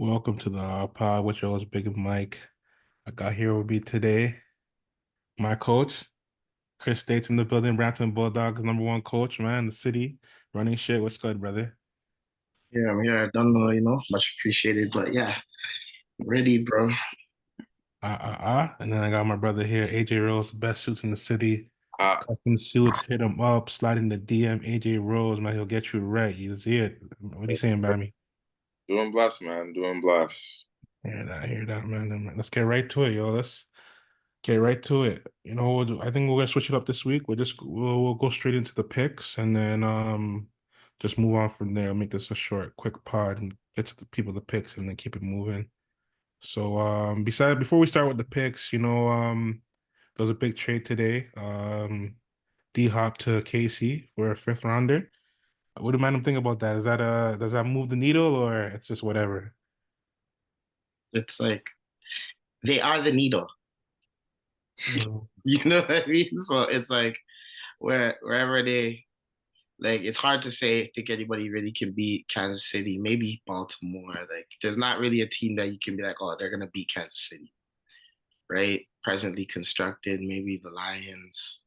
Welcome to the pod with yours, Big Mike. I got here with me today, my coach, Chris States in the building, Brampton Bulldogs #1 coach, man, the city, running shit. What's good, brother? Yeah, I'm here. I don't know, much appreciated, but yeah, ready, bro. And then I got my brother here, AJ Rose, best suits in the city, Uh, custom suits, hit him up, slide in the DM, AJ Rose, man, he'll get you right. You see it. What are you saying about me? doing blessed, man. Doing blessed. Hear that, man. Let's get right to it, yo. Let's get right to it. I think we're gonna switch it up this week. We'll go straight into the picks and then just move on from there. Make this a short, quick pod and get to the people the picks and then keep it moving. So before we start with the picks, there was a big trade today. D Hop to KC for a fifth rounder. What do Madam think about that? Does that move the needle or it's just whatever? It's like they are the needle. Mm, You know what I mean? So it's like wherever they like, it's hard to say. I think anybody really can beat Kansas City. Maybe Baltimore. Like, there's not really a team that you can be like, oh, they're gonna beat Kansas City, right? Presently constructed. Maybe the Lions,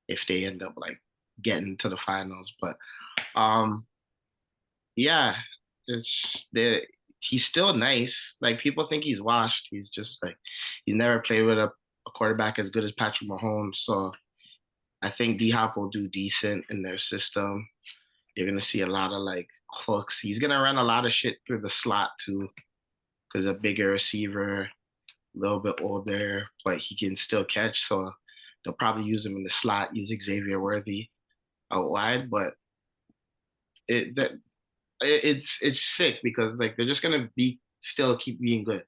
if they end up like getting to the finals. But um, yeah, it's the he's still nice. Like people think he's washed. He's just like he's never played with a quarterback as good as Patrick Mahomes. So I think D Hop will do decent in their system. You're gonna see a lot of like hooks. He's gonna run a lot of shit through the slot too, because a bigger receiver, a little bit older, but he can still catch. So they'll probably use him in the slot, use Xavier Worthy out wide. But it that it's sick because like they're just gonna be still keep being good.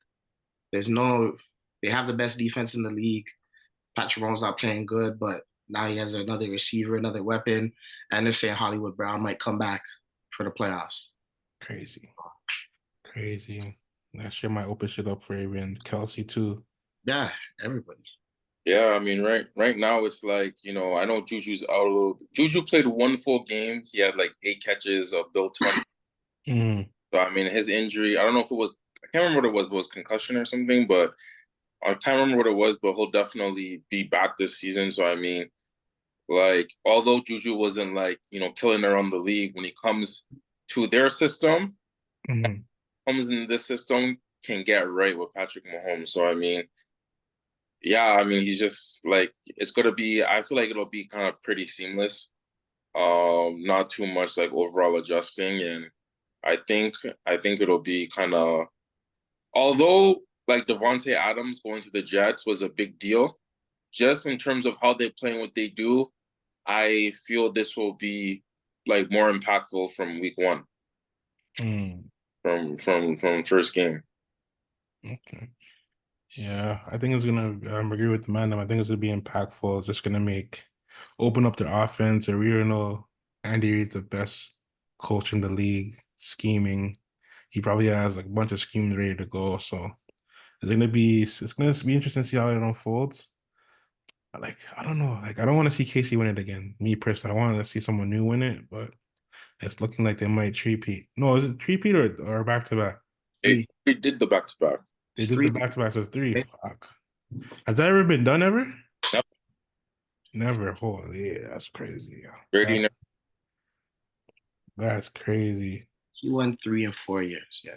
There's no they have the best defense in the league. Patrick Mahomes not playing good, but now he has another receiver, another weapon, and they're saying Hollywood Brown might come back for the playoffs. crazy. Crazy. That shit might open shit up for even Kelsey too. Yeah, everybody. Yeah, I mean, right now it's like, I know Juju's out a little bit. Juju played one full game. He had like 8 catches, Bill 20. Mm, So I mean, his injury, I don't know if it was, I can't remember what it was concussion or something, but I can't remember what it was, but he'll definitely be back this season. So I mean, like, although Juju wasn't like, killing around the league, when he comes to their system, mm, comes in this system, can get right with Patrick Mahomes. So I mean, yeah, I mean, he's just like it's gonna be. I feel like it'll be kind of pretty seamless. Not too much like overall adjusting, and I think I think it'll be kind of. Although like Devontae Adams going to the Jets was a big deal, just in terms of how they play and what they do, I feel this will be like more impactful from week one, mm. from first game. Okay. Yeah, I think it's gonna agree with the man. I think it's gonna be impactful. It's just gonna open up their offense. And we already know Andy Reid's the best coach in the league, scheming. He probably has like a bunch of schemes ready to go. So it's gonna be interesting to see how it unfolds. Like, I don't know. Like, I don't want to see Casey win it again. Me personally, I want to see someone new win it, but it's looking like they might three-peat. No, is it three-peat or back to back? Three. They did the back to back. They It's did the three. back to back, so it's three. Right? Fuck. Has that ever been done ever? Yep. Never. Holy, yeah, that's crazy. Brady. That's crazy. He won 3 and 4 years. Yeah.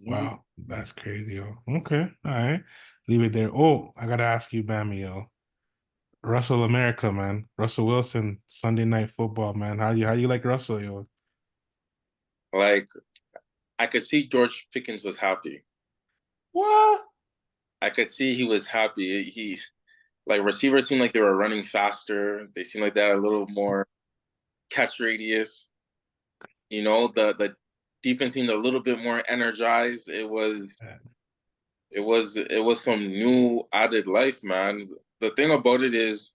Wow, that's crazy, yo. Okay, all right. Leave it there. Oh, I gotta ask you, Bammy, yo. Russell America, man. Russell Wilson, Sunday Night Football, man. How you like Russell, yo? Like I could see George Pickens was happy. What? I could see he was happy. He like receivers seemed like they were running faster. They seemed like they had a little more catch radius. The defense seemed a little bit more energized. It was some new added life, man. The thing about it is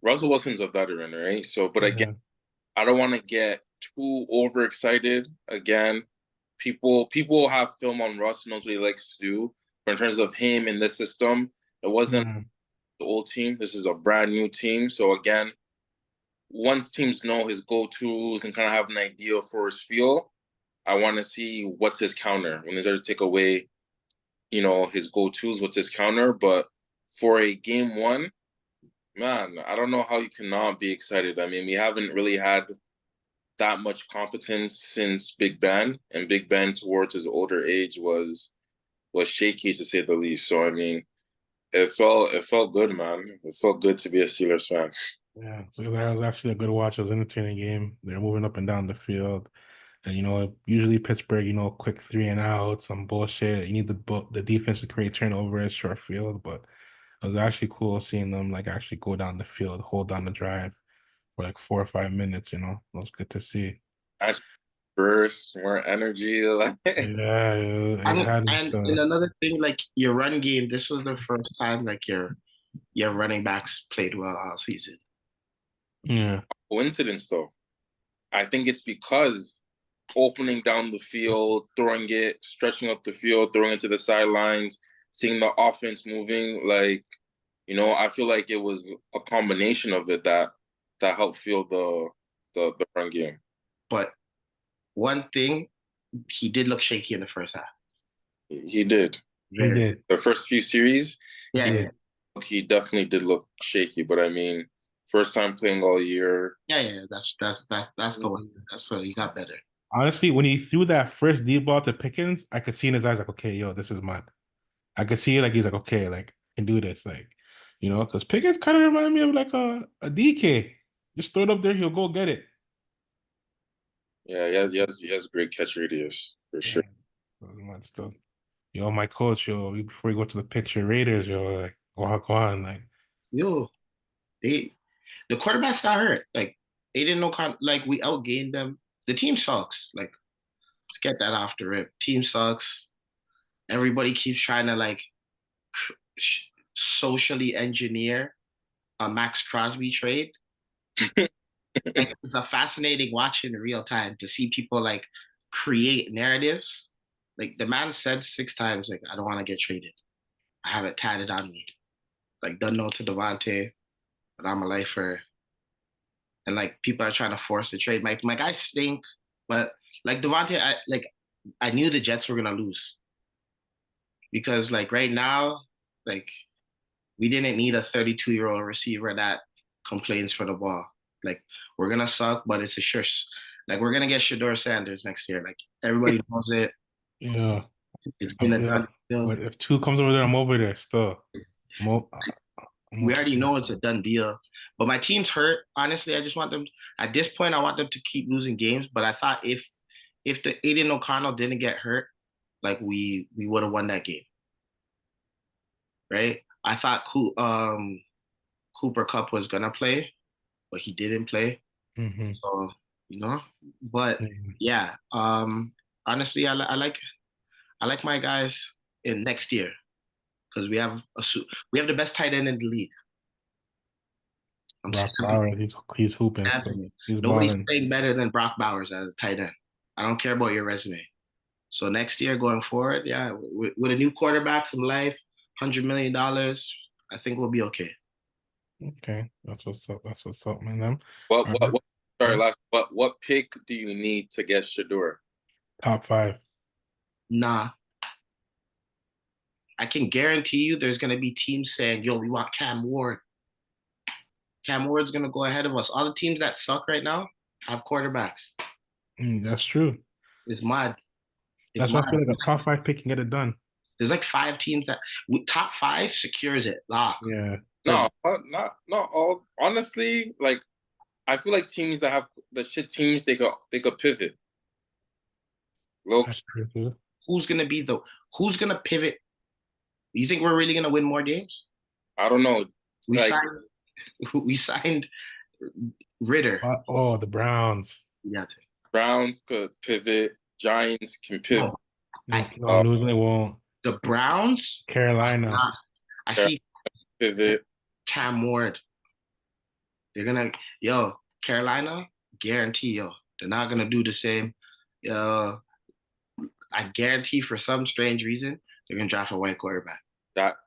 Russell Wilson's a veteran, right? So, but again, Yeah. I don't want to get too overexcited. Again, people have film on Russ, knows what he likes to do. But in terms of him in this system, it wasn't Mm, the old team. This is a brand new team. So again, once teams know his go-tos and kind of have an idea for his feel, I want to see what's his counter when he's there to take away, his go-tos. What's his counter? But for a game one, man, I don't know how you cannot be excited. I mean, we haven't really had that much competence since Big Ben, and Big Ben towards his older age was shaky to say the least. So I mean, it felt good, man. It felt good to be a Steelers fan. Yeah, so that was actually a good watch. It was an entertaining game. They're moving up and down the field. And usually Pittsburgh, quick 3-and-out, some bullshit. You need the defense to create turnovers, short field. But it was actually cool seeing them like actually go down the field, hold down the drive for like 4 or 5 minutes. It was good to see. Actually, burst, more energy. Like, Yeah, it had And another thing, like your run game, this was the first time like your running backs played well all season. yeah. coincidence though. I think it's because opening down the field, throwing it, stretching up the field, throwing it to the sidelines, seeing the offense moving. Like, I feel like it was a combination of it that helped fuel the run game. But one thing, he did look shaky in the first half. He did. He did. The first few series, Yeah. he definitely did look shaky. But I mean, first time playing all year. Yeah. That's the one. So he got better. Honestly, when he threw that first deep ball to Pickens, I could see in his eyes like, okay, yo, this is mine. I could see it like he's like, okay, like I can do this, like, because Pickens kind of remind me of like a DK. Just throw it up there, he'll go get it. Yeah, he has great catch radius for sure. Still, my coach, before we go to the picture, Raiders, like, go on, like, the quarterbacks got hurt. Like they didn't know like we outgained them. The team sucks. Like let's get that off the rip. Team sucks. Everybody keeps trying to like socially engineer a Max Crosby trade. Like, it's a fascinating watch in real time to see people like create narratives. Like the man said 6 times, like, I don't want to get traded. I have it tatted on me. Like, done no to Devontae, but I'm a lifer. And like people are trying to force the trade. My guys stink, but like Devontae, I knew the Jets were gonna lose. Because like right now, like we didn't need a 32-year-old receiver that complains for the ball. Like we're gonna suck, but it's a shush. Like we're gonna get Shador Sanders next year. Like everybody knows it. Yeah. It's been a done deal. But if 2 comes over there, I'm over there still. We already know it's a done deal. But my team's hurt. Honestly, I just want them at this point. I want them to keep losing games. But I thought if the Aiden O'Connell didn't get hurt, like we would have won that game, right? I thought Cooper Kupp was gonna play, but he didn't play. Mm-hmm. So but yeah, honestly, I like my guys in next year because we have the best tight end in the league. Brock Bowers, he's hooping. He's Nobody's balling. playing better than Brock Bowers as a tight end. I don't care about your resume. So next year, going forward, yeah, with a new quarterback, some life, $100 million, I think we'll be okay. Okay, that's what's up. That's what's up, man. What pick do you need to get Shador? Top 5. Nah. I can guarantee you there's going to be teams saying, yo, we want Cam Ward. Cam Ward's going to go ahead of us. All the teams that suck right now have quarterbacks. That's true. It's mad. That's why I feel like a top 5 pick can get it done. There's like 5 teams that top 5 secures it. Lock. Yeah. No, not all. Honestly, like I feel like teams that have the shit teams, they could pivot. That's true too. Who's gonna pivot? You think we're really gonna win more games? I don't know. We signed Ritter. The Browns. Yeah. Browns could pivot. Giants can pivot. No, New England won't. The Browns. Carolina. I see pivot. Cam Ward. They're gonna Carolina, guarantee they're not gonna do the same. I guarantee for some strange reason they're gonna draft a white quarterback.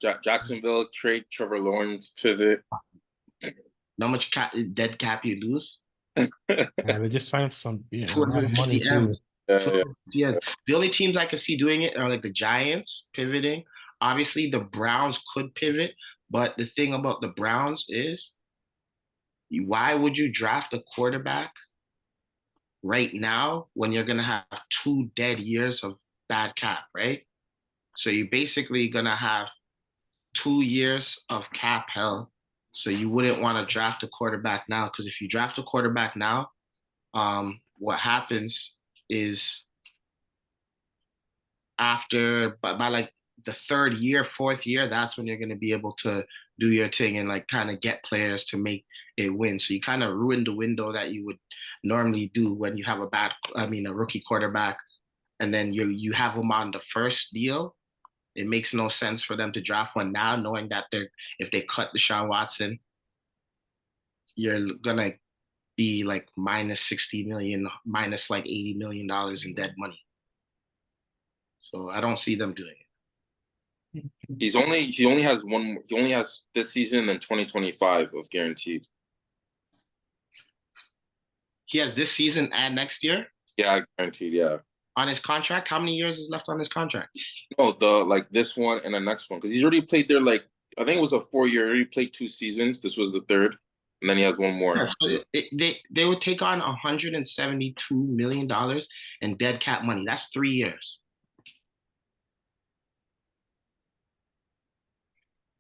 Jacksonville trade Trevor Lawrence, pivot. Not much dead cap you lose. Yeah, they just signed some 250 money too. Yeah, Yeah, the only teams I can see doing it are like the Giants pivoting. Obviously, the Browns could pivot, but the thing about the Browns is, why would you draft a quarterback right now when you're gonna have 2 dead years of bad cap, right? So you're basically gonna have 2 years of cap hell. So you wouldn't want to draft a quarterback now because if you draft a quarterback now, what happens is after by like the 3rd year, 4th year, that's when you're going to be able to do your thing and like kind of get players to make it win. So you kind of ruin the window that you would normally do when you have a rookie quarterback, and then you have them on the first deal. It makes no sense for them to draft one now, knowing that if they cut Deshaun Watson, you're gonna be like minus 60 million, minus like $80 million in dead money. So I don't see them doing it. he only has one. He only has this season and 2025 of guaranteed. He has this season and next year Yeah, guaranteed. Yeah. on his contract. How many years is left on his contract? No, like this one and the next one because he's already played there. Like I think it was a 4 year. He already played 2 seasons. This was the third, and then he has one more. Yeah, so they would take on $172 million in dead cap money. That's 3 years.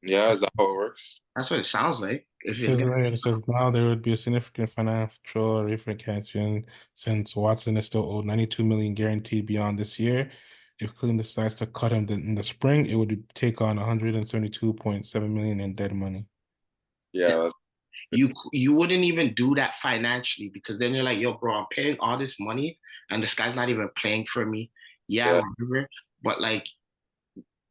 Yeah, is that how it works? That's what it sounds like. It says right, it says now there would be a significant financial ramification since Watson is still owed 92 million guaranteed beyond this year. If Cleveland decides to cut him in the spring, it would take on 172.7 million in dead money. Yeah, that's you wouldn't even do that financially because then you're like, yo, bro, I'm paying all this money and this guy's not even playing for me. Yeah, yeah. whatever. But like,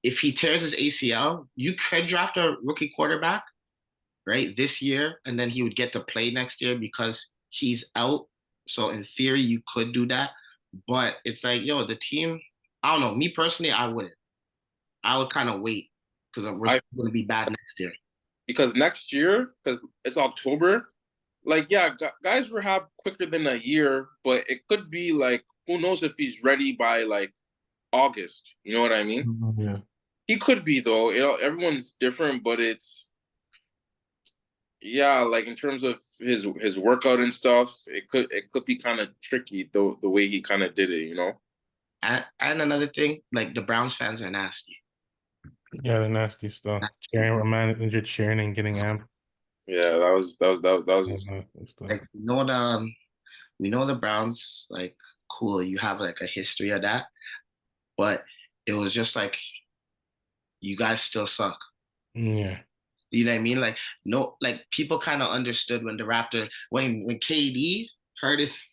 if he tears his ACL, you could draft a rookie quarterback, right, this year, and then he would get to play next year because he's out. So in theory, you could do that. But it's like, yo, the team, I don't know. Me personally, I wouldn't. I would kind of wait because we're I going to be bad next year. because next year because it's October. Like yeah, guys rehab quicker than a year, but it could be like who knows if he's ready by like August. You know what I mean? Yeah. He could be though. You know, everyone's different, but it's yeah, like in terms of his workout and stuff, it could be kind of tricky the way he kind of did it, you know. And another thing, like the Browns fans are nasty. Yeah, the nasty stuff. Cheering a man injured, cheering and getting amped. Yeah, that was Like we know the Browns, like cool, you have like a history of that, but it was just like you guys still suck. Yeah. You know what I mean? Like no, like people kind of understood when the Raptor when KD hurt his,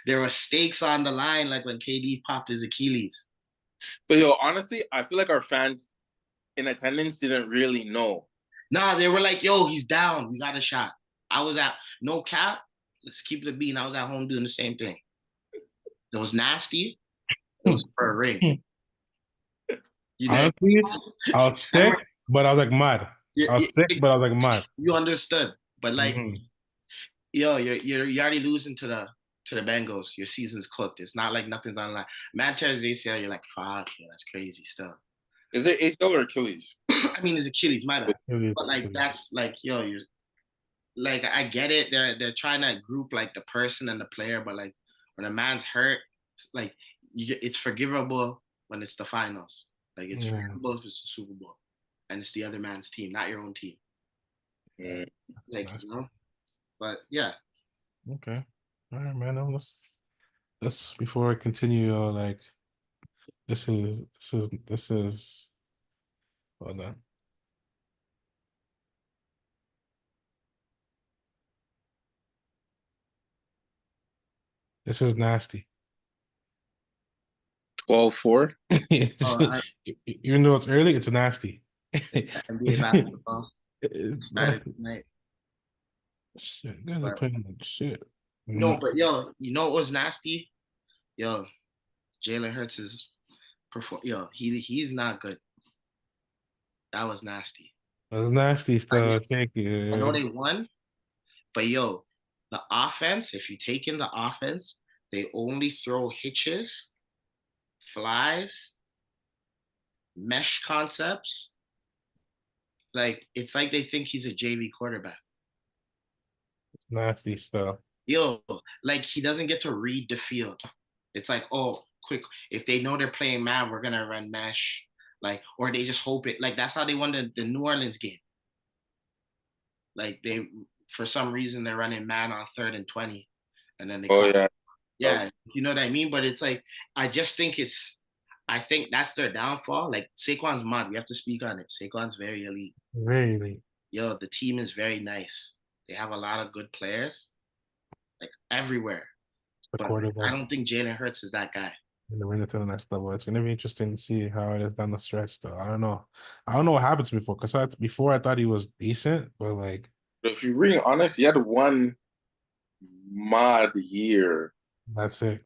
there were stakes on the line, like when KD popped his Achilles. But yo, honestly, I feel like our fans in attendance didn't really know. Nah, they were like, yo, he's down. We got a shot. I was at no cap. Let's keep it a bean. I was at home doing the same thing. It was nasty. It was for a ring. You know, Honestly, I was sick, but I was like mad. I was sick, but I was like mad. You understood, but like, Mhm. yo, you're already losing to the Bengals. Your season's cooked. It's not like nothing's on the line. Man tears ACL, you're like, fuck, yeah, that's crazy stuff. Is it ACL or Achilles? I mean, it's Achilles, my bad. Achilles, But like, Achilles. that's like, yo, you're like, I get it. They're trying to group like the person and the player, but like when a man's hurt, like it's forgivable when it's the finals. Like it's forgivable if it's the Super Bowl, and it's the other man's team, not your own team. Mm. Like you know, but yeah. Okay. All right, man. Let's before I continue, like this is hold on. This is nasty. 12-4. Even though it's early, it's nasty. NBA basketball started tonight. Shit, guys are playing like shit. No, but yo, you know what was nasty? Yo, Jalen Hurts is perform. Yo, he's not good. That was nasty. That's nasty stuff. Thank I know you. they won, but yo, the offense. If you take in the offense, they only throw hitches, flies, mesh concepts. Like it's like they think he's a JV quarterback. It's nasty stuff. Yo, like he doesn't get to read the field. It's like, oh, quick. If they know they're playing man, we're gonna run mesh. Like, or they just hope it. Like that's how they won the New Orleans game. Like they, for some reason, they're running man on 3rd and 20, and then they Oh call. yeah. Yeah, you know what I mean. But it's like I just think I think that's their downfall. Like Saquon's mud. We have to speak on it. Saquon's very elite. Really, Yo, the team is very nice. They have a lot of good players, like everywhere. the But like, I quarterback don't think Jalen Hurts is that guy. in the winner to the next level. It's gonna be interesting to see how it is down the stretch. Though I don't know. I don't know what happened to me before because before I thought he was decent, but like But if you're being honest, he had one mod year. that's it.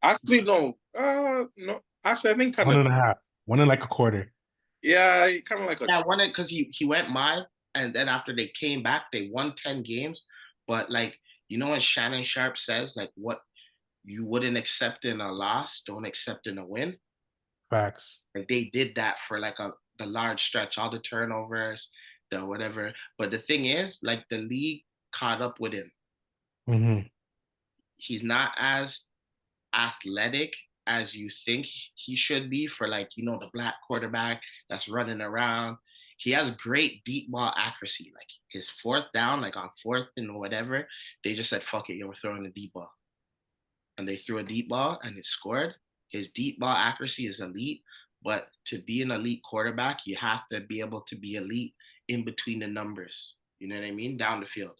Actually, no. No. Actually, I think kind One of. and a half, one and like a quarter. Yeah, kind of like a. Yeah, I won it because he went mad, and then after they came back, they won 10 games. But like you know, what Shannon Sharp says, like what you wouldn't accept in a loss, don't accept in a win. Facts. Like they did that for like the large stretch, all the turnovers, the whatever. But the thing is, like the league caught up with him. Mm-hmm. He's not as athletic as you think he should be for like the black quarterback that's running around. He has great deep ball accuracy. Like his 4th down, like on 4th and whatever, they just said fuck it, we're throwing a deep ball, and they threw a deep ball and it scored. His deep ball accuracy is elite, but to be an elite quarterback, you have to be able to be elite in between the numbers. You know what I mean? Down the field.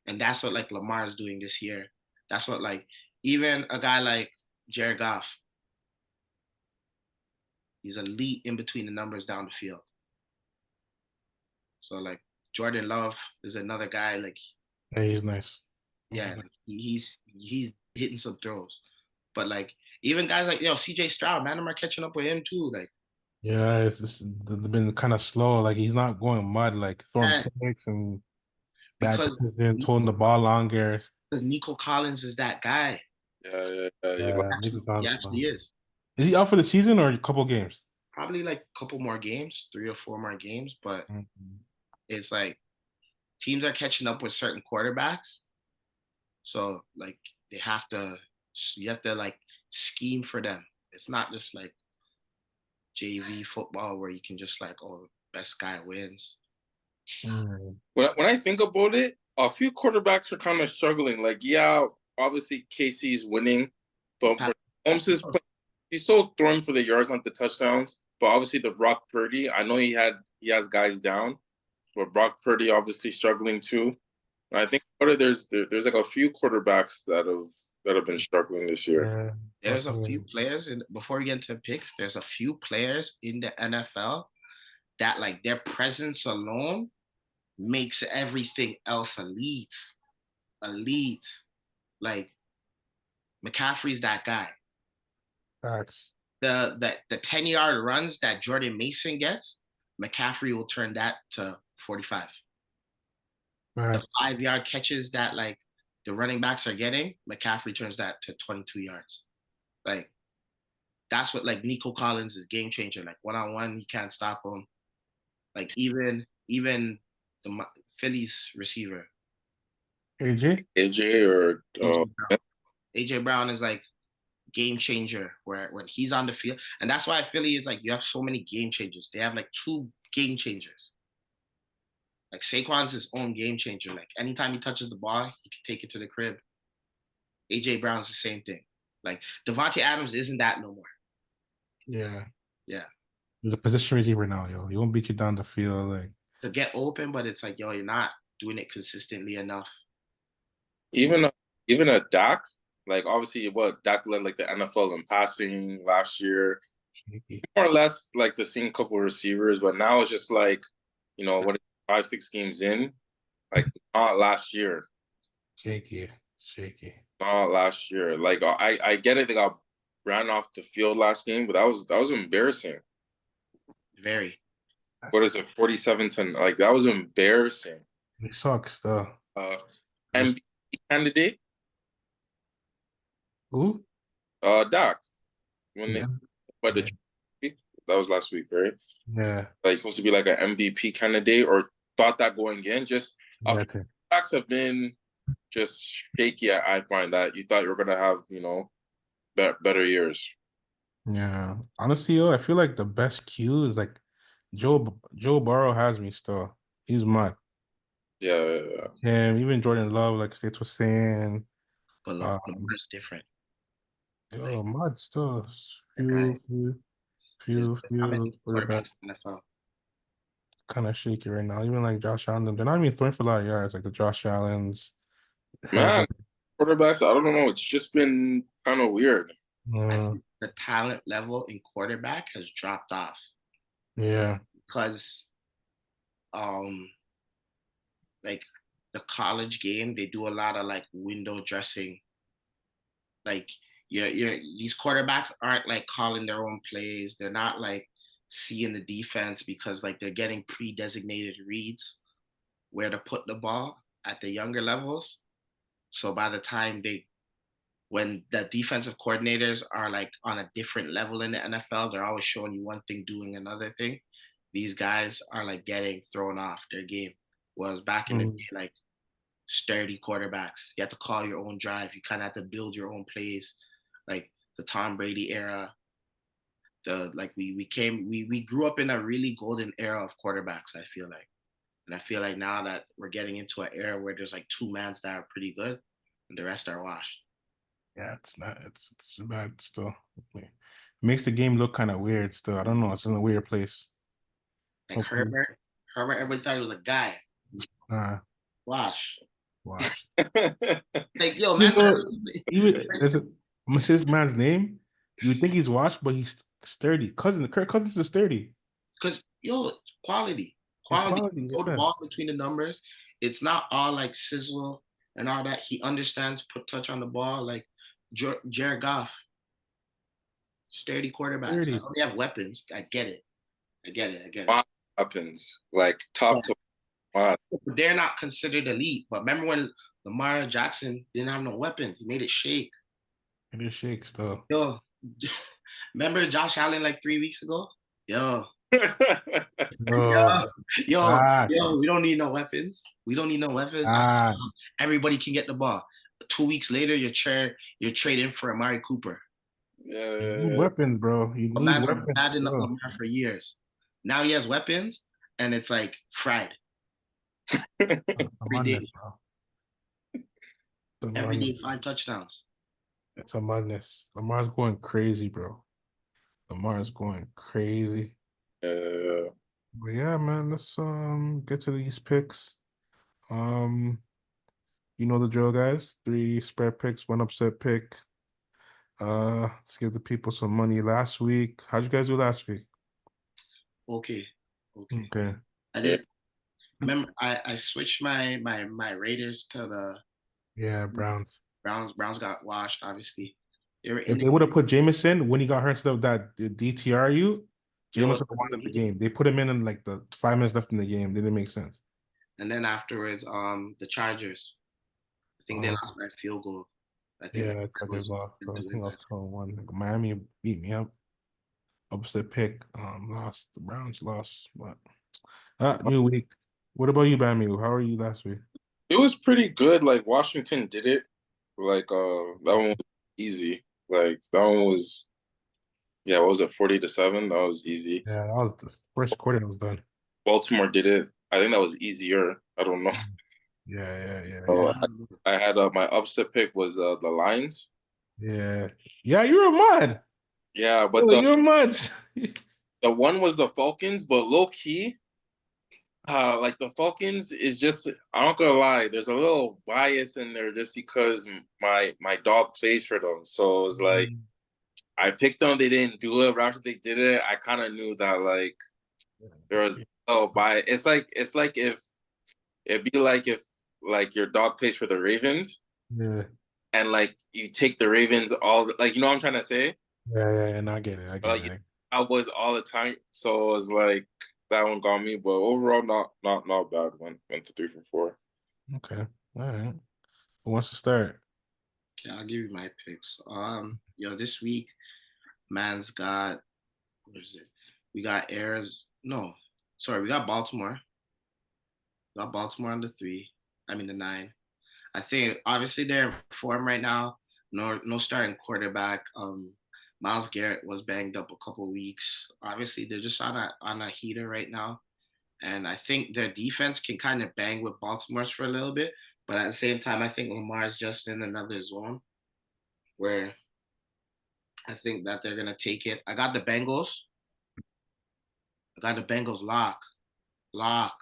And that's what like Lamar is doing this year. That's what like even a guy like Jared Goff, he's elite in between the numbers down the field. So like Jordan Love is another guy like Yeah, he's nice. yeah, like, he's hitting some throws. But like even guys like CJ Stroud, man, are catching up with him too. Like Yeah, they've been kind of slow. Like he's not going mud, like throwing man, picks and bad because decisions, holding the ball longer. Nico Collins is that guy. Yeah. Yeah, He actually is. Is he out for the season or a couple games? Probably like a couple more games, 3 or 4 more games, but Mhm. it's like teams are catching up with certain quarterbacks. So like you have to like scheme for them. It's not just like JV football where you can just like, oh, best guy wins. Mm. When I think about it, a few quarterbacks are kind of struggling. Like, yeah, obviously Casey's winning, but when Holmes is playing, he's still throwing for the yards, not the touchdowns. But obviously the Brock Purdy, I know he has guys down, but Brock Purdy obviously struggling too. And I think there's like a few quarterbacks that have been struggling this year. Yeah, There's a few players, and before we get into picks, there's a few players in the NFL that like their presence alone makes everything else elite. Elite. Like McCaffrey's that guy. facts. The 10-yard runs that Jordan Mason gets, McCaffrey will turn that to 45. The Facts. 5-yard catches that like the running backs are getting, McCaffrey turns that to 22 yards. Like that's what like Nico Collins is game changer. Like one-on-one, you can't stop him. Like even the Phillies receiver, AJ? AJ or AJ Brown is like game changer where when he's on the field, and that's why Philly is like you have so many game changers. They have like 2 game changers. Like Saquon's his own game changer. Like anytime he touches the ball, he can take it to the crib. AJ Brown's the same thing. Like Devontae Adams isn't that no more. Yeah. Yeah. He's a position receiver now, yo. He won't beat you down the field. Like To get open, but it's like, yo, you're not doing it consistently enough. even a Dak. Like obviously, what Dak led like the NFL in passing last year, more or less like the same couple of receivers, but now it's just like, what 5-6 games in, like not last year. shaky. Not last year. Like I get it, they got ran off the field last game, but that was embarrassing. Very. What is it, 47-10? Like that was embarrassing. He sucks though. MVP candidate. Who? Doc. When they Yeah. but Yeah. that was last week, right? Yeah. Like supposed to be like an MVP candidate, or thought that going in. Just a Yeah. few Okay. backs have been just shaky. I find that you thought you were gonna have, better years. Yeah. Honestly, yo, I feel like the best Q is like Joe Burrow has me still. He's mad. Yeah, yeah, yeah. Yeah, even Jordan Love, like States was saying. But Um, Lamar's different. Like yo, mad still. the guy is there's not many Few quarterback quarterbacks in the NFL. kind of shaky right now. Even like Josh Allen, they're not even throwing for a lot of yards, like the Josh Allens, Man, Herbert. quarterbacks, I don't know. It's just been kind of weird. I Uh, think the talent level in quarterback has dropped off yeah. because um like the college game, they do a lot of like window dressing. Like you're these quarterbacks aren't like calling their own plays. They're not like seeing the defense because like they're getting pre-designated reads where to put the ball at the younger levels. So by the time when the defensive coordinators are like on a different level in the NFL, they're always showing you one thing, doing another thing. These guys are like getting thrown off their game. Whereas back in the Mm. day, like sturdy quarterbacks, you have to call your own drive. You kind of have to build your own plays. Like the Tom Brady era, the like we grew up in a really golden era of quarterbacks. I feel like, and I feel like now that we're getting into an era where there's like two mans that are pretty good, and the rest are washed. Yeah, it's not. It's bad still. It makes the game look kind of weird still. I don't know. It's in a weird place. Like Hopefully, Herbert, everybody thought he was a guy. uh, Wash. watch. Like, yo, Even man, though, even there's a, I'm gonna say this man's name. You would think he's washed, but he's sturdy. Kirk Cousins is sturdy. because yo, quality, quality. Equality, Throw the yeah. ball between the numbers. It's not all like sizzle and all that. He understands put touch on the ball. Like Jared Goff, sturdy quarterbacks. I Sturdy. know they have weapons. I get it. I get it. I get it. What happens? Like top But to bottom. they're not considered elite. But remember when Lamar Jackson didn't have no weapons? He made it shake. It is shake still. Yo, remember Josh Allen like 3 weeks ago? Yo, Oh, facts, yo, we don't need no weapons. We don't need no weapons. facts. Everybody can get the ball. 2 weeks later, you're trading for Amari Cooper. You need Yeah. weapons, bro. You But need man's been weapons bad in still. Lamar for years. Now he has weapons, and it's like fried A every day. madness, bro. It's a Every madness. day, 5 touchdowns. It's a madness. Lamar's going crazy, bro. Lamar's going crazy. Yeah. But yeah, man, let's get to these picks. Um, you know the drill, guys. 3 spread picks, 1 upset pick. Let's give the people some money last week. How'd you guys do last week? Okay, okay. Okay. I Yeah. did. Remember, I switched my Raiders to the Yeah, Browns. Browns. Browns got washed. Obviously, they were in If the they would have put Jameson when he got hurt instead of that DTRU, you know what Jameson would have won the the game. game. They put him in like the 5 minutes left in the game. Didn't make sense. And then afterwards, the Chargers. I think they Uh, lost by a field goal. I think yeah, Chargers was lost. So to I win think that. lost 1. Like, Miami beat me up. Upset pick. Lost. The Browns lost. But new week. What about you, Bammy? How are you last week? It was pretty good. Like Washington did it. Like that one was easy. Like that one was, yeah, what was it, 40-7? That was easy. Yeah, that was the first quarter that was done. Baltimore did it. I think that was easier. I don't know. Yeah. So I had my upset pick was the Lions. Yeah. Yeah, you're a mud. Yeah, but Oh, you're a mud. the one was the Falcons, but low key, like the Falcons is just, I'm not gonna lie, there's a little bias in there just because my dog plays for them. So it was like I picked them, they didn't do it, but after they did it, I kind of knew that like there was bias. It's like if it'd be like if like your dog plays for the Ravens Yeah. and like you take the Ravens all, like, you know what I'm trying to say? Yeah, and I get it. I get Like it. Cowboys all the time. So it was like that one got me, but overall not bad one. Went to 3 for 4. Okay. All right. Who wants to start? Okay, I'll give you my picks. This week, man's got what is it? We got Airs. No, sorry, we got Baltimore. We got Baltimore on the 3. I mean the 9. I think obviously they're in form right now. No starting quarterback. Miles Garrett was banged up a couple weeks. Obviously, they're just on a heater right now. And I think their defense can kind of bang with Baltimore's for a little bit. But at the same time, I think Lamar's just in another zone where I think that they're gonna take it. I got the Bengals. I got the Bengals lock, lock.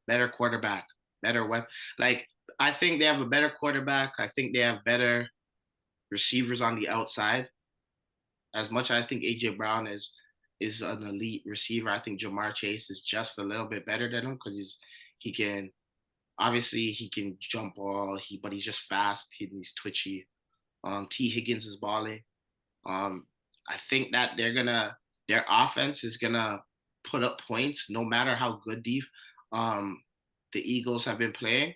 Better quarterback, better weapon. Like I think they have a better quarterback. I think they have better receivers on the outside. As much as I think AJ Brown is an elite receiver, I think Jamar Chase is just a little bit better than him because he can obviously he can jump ball, but he's just fast. He's twitchy. T Higgins is balling. Um, I think that their offense is gonna put up points no matter how good um, the Eagles have been playing.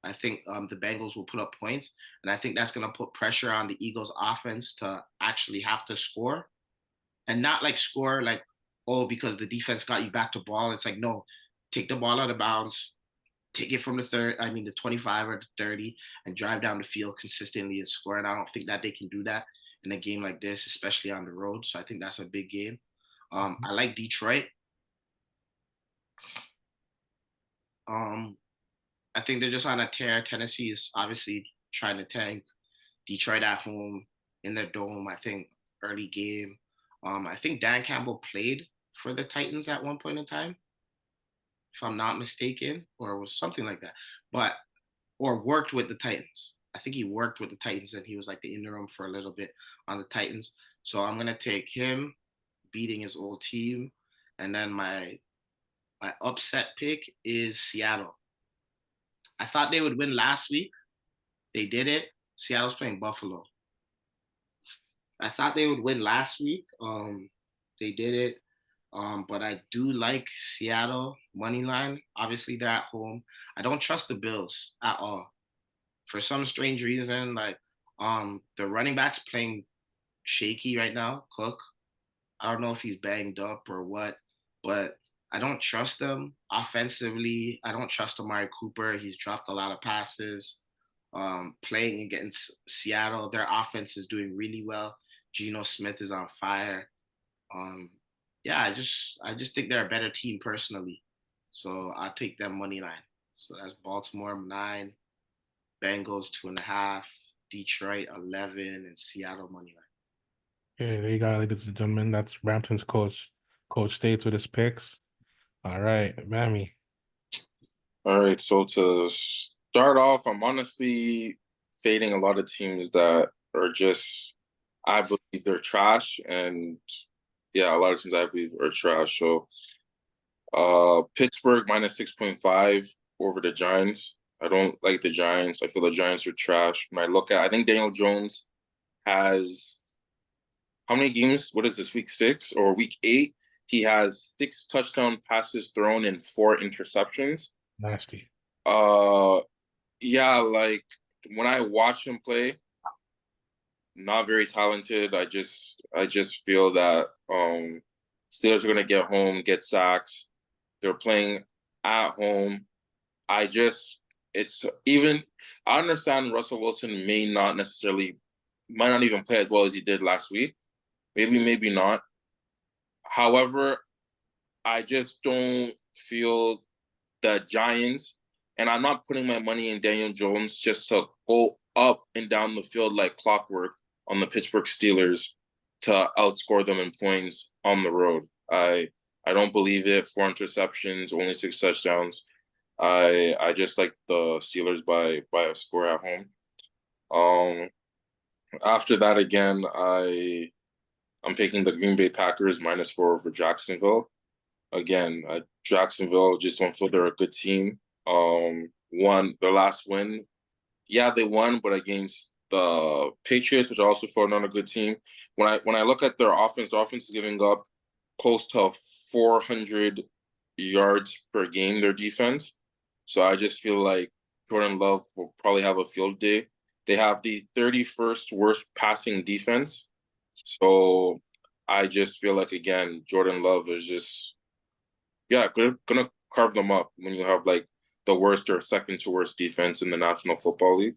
I think the Bengals will put up points, and I think that's gonna put pressure on the Eagles offense to actually have to score and not like score like because the defense got you back to ball. It's like no, take the ball out of bounds, take it from the 25 or the 30 and drive down the field consistently and score. And I don't think that they can do that in a game like this, especially on the road. So I think that's a big game. I like Detroit. Um, I think they're just on a tear. Tennessee is obviously trying to tank. Detroit at home in their dome, I think early game. I think Dan Campbell played for the Titans at one point in time, if I'm not mistaken, or it was something like that. But or worked with the Titans. I think he worked with the Titans and he was like the interim for a little bit on the Titans. So I'm gonna take him beating his old team, and then my upset pick is Seattle. I thought they would win last week. They did it. Seattle's playing Buffalo. I thought they would win last week. They did it. But I do like Seattle money line. Obviously, they're at home. I don't trust the Bills at all. For some strange reason, like the running back's playing shaky right now, Cook. I don't know if he's banged up or what, but I don't trust them offensively. I don't trust Amari Cooper. He's dropped a lot of passes. Playing against Seattle, their offense is doing really well. Geno Smith is on fire. Um, yeah, I just think they're a better team personally. So I'll take them money line. So that's Baltimore 9, Bengals 2.5, Detroit 11, and Seattle money line. Okay, there you go, ladies and gentlemen. That's Brampton's Coach States with his picks. All right, Mammy. All right, so to start off, I'm honestly fading a lot of teams that are just, I believe they're trash, and yeah, a lot of teams I believe are trash. So, Pittsburgh minus 6.5 over the Giants. I don't like the Giants. I feel the Giants are trash. When I look at, I think Daniel Jones has how many games? What is this, week 6 or week 8? He has 6 touchdown passes thrown and 4 interceptions. Nasty. Yeah, like when I watch him play, not very talented. I just feel that Steelers are gonna get home, get sacks. They're playing at home. It's even. I understand Russell Wilson might not even play as well as he did last week. Maybe not. However, I just don't feel the Giants, and I'm not putting my money in Daniel Jones just to go up and down the field like clockwork on the Pittsburgh Steelers to outscore them in points on the road. I don't believe it. 4 interceptions, only 6 touchdowns. I just like the Steelers by a score at home. After that, again, I'm picking the Green Bay Packers -4 over Jacksonville. Again, Jacksonville just don't feel they're a good team. Won their last win. Yeah, they won, but against the Patriots, which I also feel not a good team. When I look at their offense is giving up close to 400 yards per game, their defense. So I just feel like Jordan Love will probably have a field day They have the 31st worst passing defense. So I just feel like again, Jordan Love is just yeah, gonna carve them up when you have like the worst or second to worst defense in the National Football League.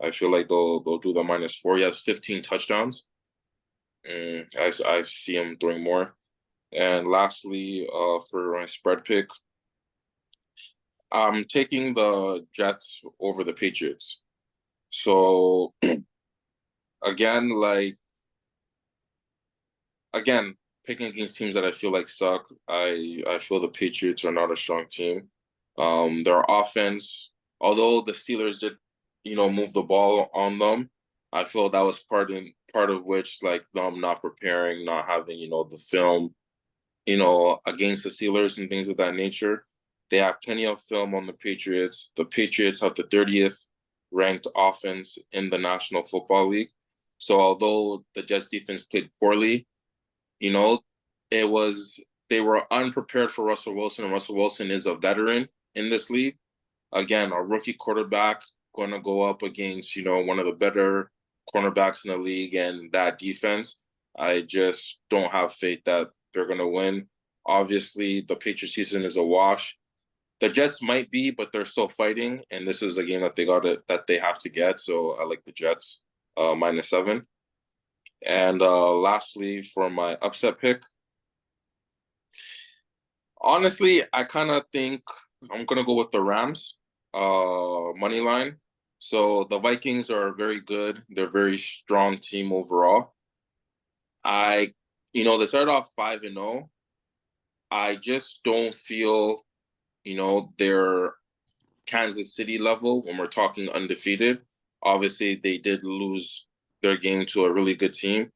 I feel like they'll do the -4. He has 15 touchdowns. I see him doing more. And lastly, for my spread pick, I'm taking the Jets over the Patriots. So again, again, picking against teams that I feel like suck. I feel the Patriots are not a strong team. Their offense, although the Steelers did, move the ball on them, I feel that was part of which like them not preparing, not having, the film, against the Steelers and things of that nature. They have plenty of film on the Patriots. The Patriots have the 30th ranked offense in the National Football League. So although the Jets defense played poorly, you know, it was they were unprepared for Russell Wilson, and Russell Wilson is a veteran in this league. Again, a rookie quarterback going to go up against, one of the better cornerbacks in the league and that defense. I just don't have faith that they're going to win. Obviously, the Patriots season is a wash. The Jets might be, but they're still fighting, and this is a game that they have to get. So I like the Jets -7. And lastly, for my upset pick, honestly, I kind of think I'm gonna go with the Rams money line. So the Vikings are very good. They're a very strong team overall. They started off 5-0. I just don't feel, they're Kansas City level when we're talking undefeated. Obviously, they did lose their game to a really good team.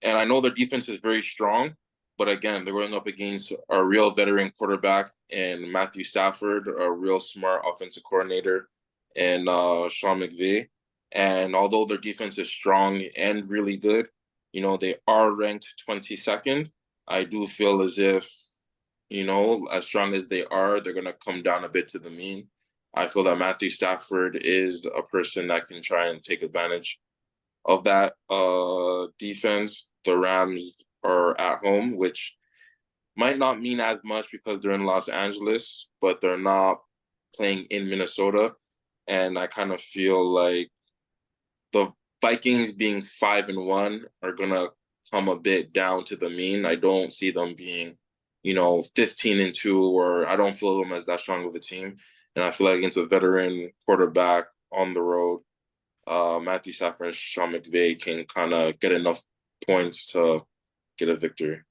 And I know their defense is very strong, but again, they're going up against a real veteran quarterback and Matthew Stafford, a real smart offensive coordinator, and Sean McVay. And although their defense is strong and really good, they are ranked 22nd. I do feel as if, as strong as they are, they're going to come down a bit to the mean. I feel that Matthew Stafford is a person that can try and take advantage of that defense. The Rams are at home, which might not mean as much because they're in Los Angeles, but they're not playing in Minnesota. And I kind of feel like the Vikings being 5-1 are gonna come a bit down to the mean. I don't see them being, 15-2, or I don't feel them as that strong of a team. And I feel like against a veteran quarterback on the road, Matthew Stafford and Sean McVay can kind of get enough points to get a victory.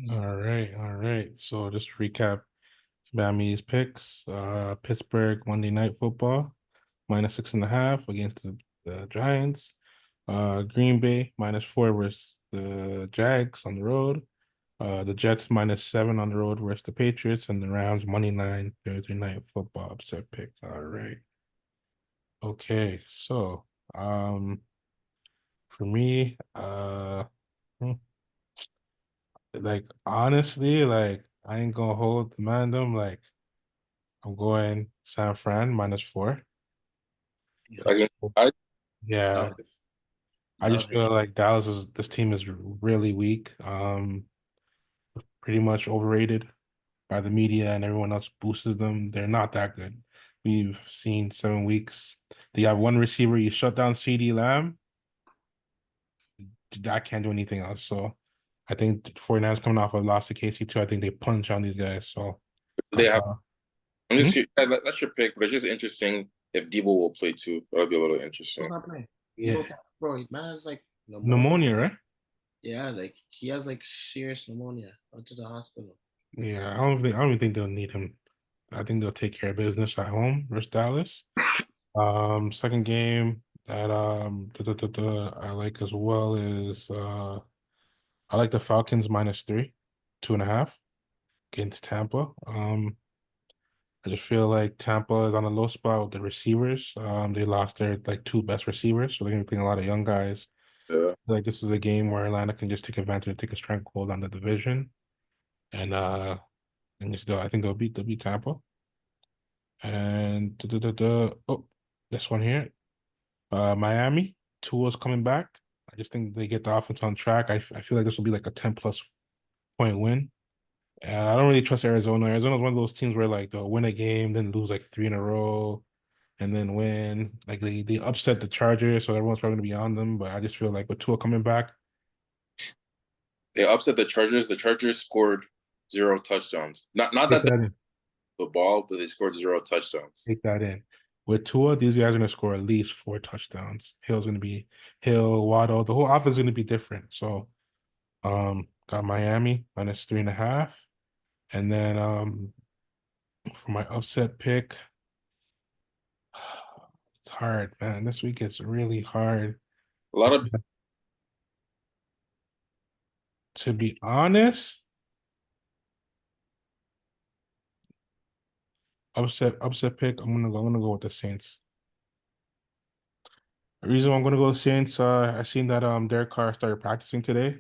All right, all right. So just to recap Bami's picks. Pittsburgh Monday Night Football -6.5 against the Giants. Green Bay -4 versus the Jags on the road. The Jets -7 on the road versus the Patriots, and the Rams money line Thursday Night Football upset picks. All right. Okay, so for me, hmm, like honestly, like I ain't gonna hold the mandem. Like I'm going San Fran -4. Again, I Yeah, Love it. I just Love it. feel like this team is really weak. Pretty much overrated by the media, and everyone else boosts them. They're not that good. We've seen 7 weeks. They have one receiver. You shut down CD Lamb. I can't do anything else. So I think 49ers coming off a loss to KC2. I think they punch on these guys. So they have. I'm hmm? just that's your pick, but it's just interesting if Debo will play too. That'll be a little interesting. Not playing. Yeah, Bro, man has like pneumonia. pneumonia, right? Yeah, like he has like serious pneumonia. Went to the hospital. Yeah, I don't even think they'll need him. I think they'll take care of business at home versus Dallas. Second game that I like as well is I like the Falcons -3, 2.5 against Tampa. I just feel like Tampa is on a low spot with the receivers. They lost their like two best receivers, so they're gonna be playing a lot of young guys. Yeah. Like this is a game where Atlanta can just take advantage and take a stranglehold on the division, and I think they'll beat Tampa. And oh, this one here. Miami, Tua's coming back. I just think they get the offense on track. I feel like this will be like a 10+ point win. I don't really trust Arizona. Arizona's one of those teams where like they'll win a game, then lose like 3 in a row, and then win. Like they upset the Chargers, so everyone's probably gonna be on them. But I just feel like with Tua coming back, They upset the Chargers. The Chargers scored 0 touchdowns. Not take that they that in. the ball, but they scored 0 touchdowns. Take that in. With Tua, these guys are gonna score at least 4 touchdowns. Hill's gonna be Hill, Waddle. The whole offense is gonna be different. So, got Miami -3.5, and then for my upset pick, it's hard, man. This week is really hard. A lot of To be honest, upset pick. I'm gonna go with the Saints. The reason why I'm gonna go with Saints, I seen that Derek Carr started practicing today.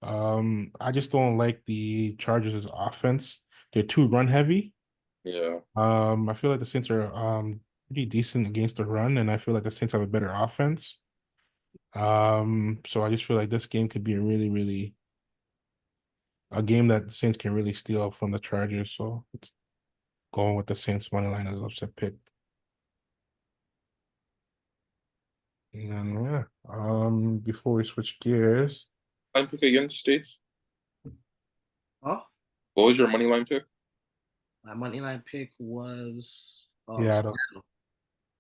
I just don't like the Chargers' offense. They're too run heavy. yeah. I feel like the Saints are pretty decent against the run, and I feel like the Saints have a better offense. So I just feel like this game could be a really, really a game that the Saints can really steal from the Chargers. So it's going with the Saints money line as an upset pick. And then, yeah, before we switch gears, Line pick against States. Oh, What was your money line pick? my money line pick was yeah, Seattle.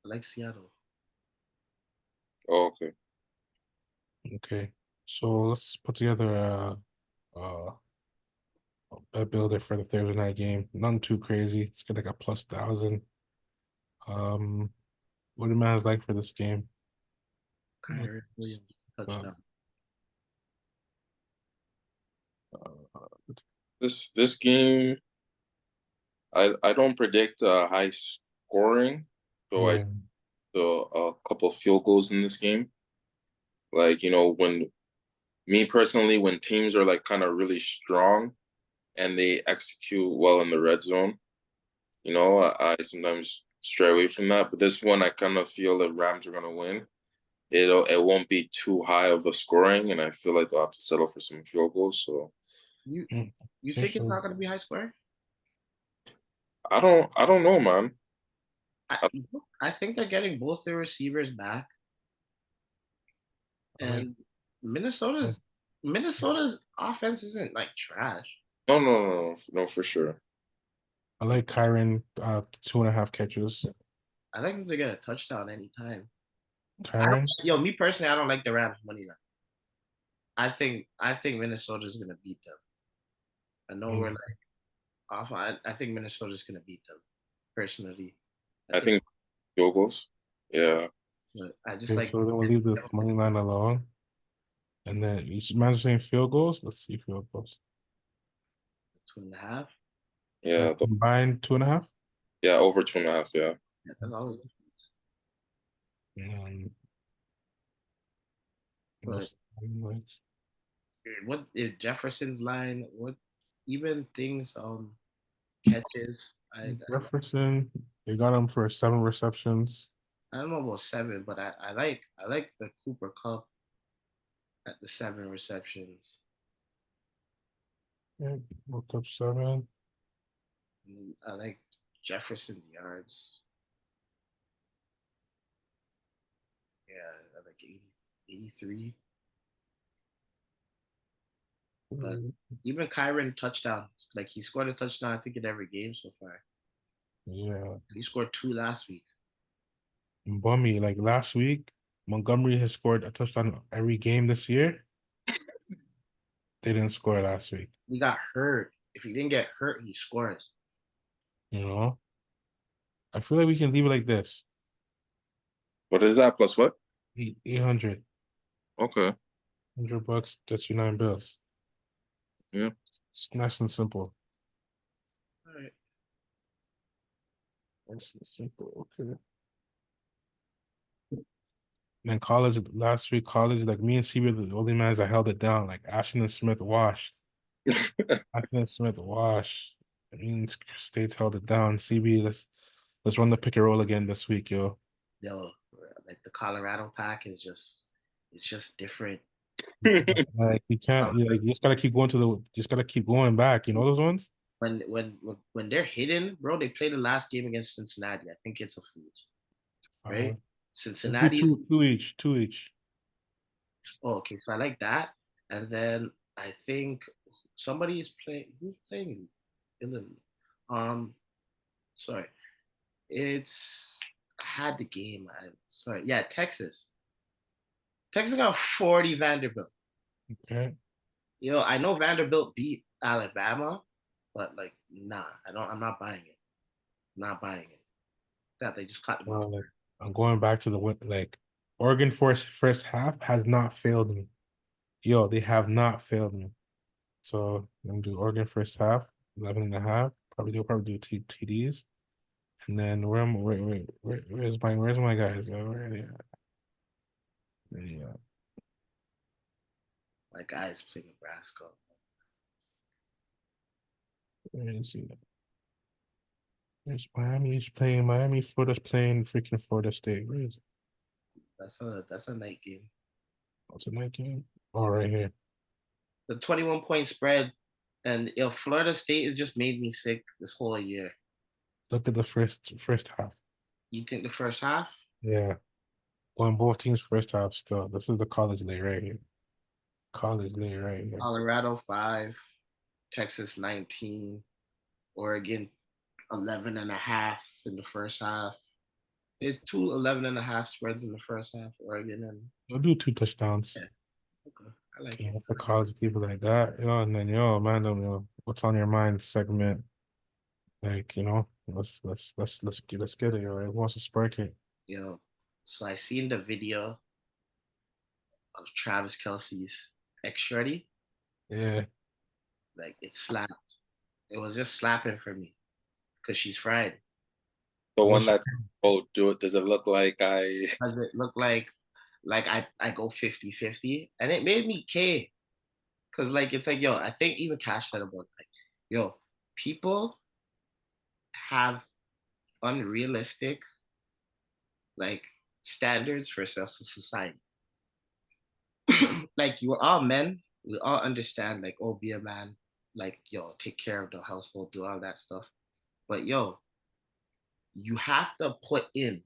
I like Seattle. Oh, okay. okay. So let's put together a bet builder for the Thursday night game. Nothing too crazy. It's gonna like a +1,000. Um, what do man's like for this game? Kyrie Williams Uh, touchdown. uh, This game, I don't predict high scoring, so I yeah, do a couple of field goals in this game. Like, when me personally, when teams are like kind of really strong and they execute well in the red zone, I sometimes stray away from that. But this one, I kind of feel the Rams are gonna win. It won't be too high of a scoring, and I feel like they'll have to settle for some field goals. So You you okay, think it's so not going to be high scoring? I don't know, man. I I think they're getting both their receivers back, I like and Minnesota's offense isn't like trash. No, no, no, no, no, for sure. I like Kyron 2.5 catches. I think them to get a touchdown anytime. I don't, Kyron, me personally, I don't like the Rams money line. I think Minnesota's gonna beat them. I know we're mm, like off. I think Minnesota's gonna beat them. Personally, I I think, think field goals. Yeah, but I just okay, like so then we'll leave this money line alone. And then each man's saying field goals. Let's see field goals. 2.5. yeah, Combined 2.5. yeah, over 2.5. Yeah, Yeah, that's always difference. And But most like what if Jefferson's line? What even things catches? Jefferson, they got him for 7 receptions. I don't know about 7, but I like the Cooper Cup at the 7 receptions. Yeah, looked up 7. And I like Jefferson's yards. Yeah, I like 80, 83. But even Kyron touchdown, like he scored a touchdown, I think in every game so far. Yeah, He scored 2 last week. Bummy, like last week, Montgomery has scored a touchdown every game this year. They didn't score last week. He got hurt. If he didn't get hurt, he scores. You know, I feel like we can leave it like this. what is that plus what? 800, Okay, $100 gets you 9 bills. yeah. It's nice and simple. All right. Nice and simple. Okay. And then college last week, college, like me and CB were the only mans that held it down. Like Ashton Smith washed. Ashton Smith washed. I mean, States held it down. CB, let's run the pick and roll again this week, yo. Yo, like the Colorado pack is it's just different. Like you can't, you just gotta keep going just gotta keep going back. You know those ones? When they're hidden, bro, they play the last game against Cincinnati. I think it's a fool, right? Let's do Cincinnati's two each. oh, okay, so I like that. And then I think somebody is playing who's playing Illinois? Um sorry. It's I had the game. I sorry. Yeah, Texas. Texas got 40 Vanderbilt. Okay. Yo, I know Vanderbilt beat Alabama, but like, nah, I'm not buying it. I'm not buying it. That they just cut them off. Like I'm going back to like Oregon first half has not failed me. Yo, they have not failed me. So I'm gonna do Oregon first half, 11 and a half. They'll probably do TDs. And then where's my guys? Where are they at? Yeah. My guys play Nebraska. Where is he? There's Miami. He's playing Miami. Florida's playing freaking Florida State. Where is it? That's a night game. What's the night game? Oh, right here. The 21-point spread, and Florida State has just made me sick this whole year. Look at the first half. You think the first half? Yeah. Going both teams first half still. This is the college lay right here. College lay right here. Colorado 5, Texas 19, Oregon 11 and a half in the first half. There's 2 11.5 spreads in the first half, Oregon and They'll do 2 touchdowns. yeah. Okay. I like Okay, it. that's the college people like that. And then man, what's on your mind segment. Like, let's get it, yo. It wants to spark it. Yo, so I seen the video of Travis Kelsey's ex shorty. Yeah. Like it slapped. It was just slapping for me because she's fried. The What's one that's do it. Does it look like I? Does it look like I go 50-50? And it made me K. Cause like it's like, yo, I think even Cash said about like, yo, people have unrealistic like standards for society. Like you are all men, we all understand, like, oh, be a man, like yo, take care of the household, do all that stuff. But yo, you have to put in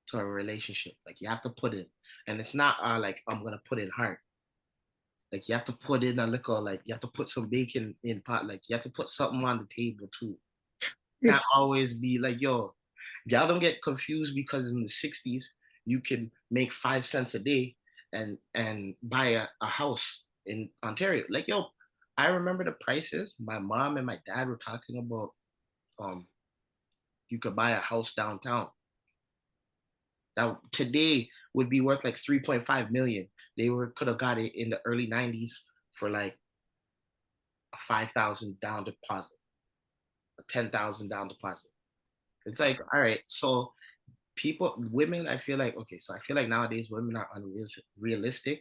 to a relationship. Like you have to put in. And it's not like I'm gonna put in heart. Like you have to put in a little, like you have to put some bacon in pot, like you have to put something on the table too. Can't always be like, yo, y'all don't get confused because in the 60s you can make 5 cents a day and buy a house in Ontario. Like, yo, I remember the prices. My mom and my dad were talking about you could buy a house downtown that today would be worth like 3.5 million. They could have got it in the early 90s for like a 5,000 down deposit, a 10,000 down deposit. It's like, all right, so women, I feel like, okay, so I feel like nowadays women are unrealistic,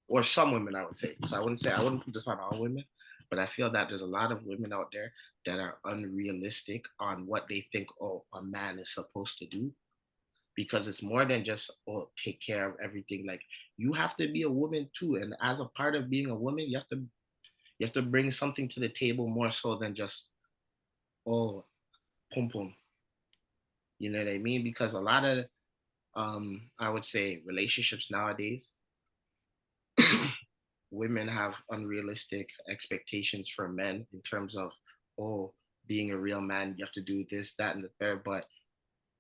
or some women, I would say. So I wouldn't put this on all women, but I feel that there's a lot of women out there that are unrealistic on what they think, oh, a man is supposed to do. Because it's more than just, oh, take care of everything. Like you have to be a woman too. And as a part of being a woman, you have to bring something to the table more so than just, oh, pum pum. You know what I mean? Because a lot of I would say relationships nowadays, women have unrealistic expectations for men in terms of, oh, being a real man, you have to do this, that, and the third. But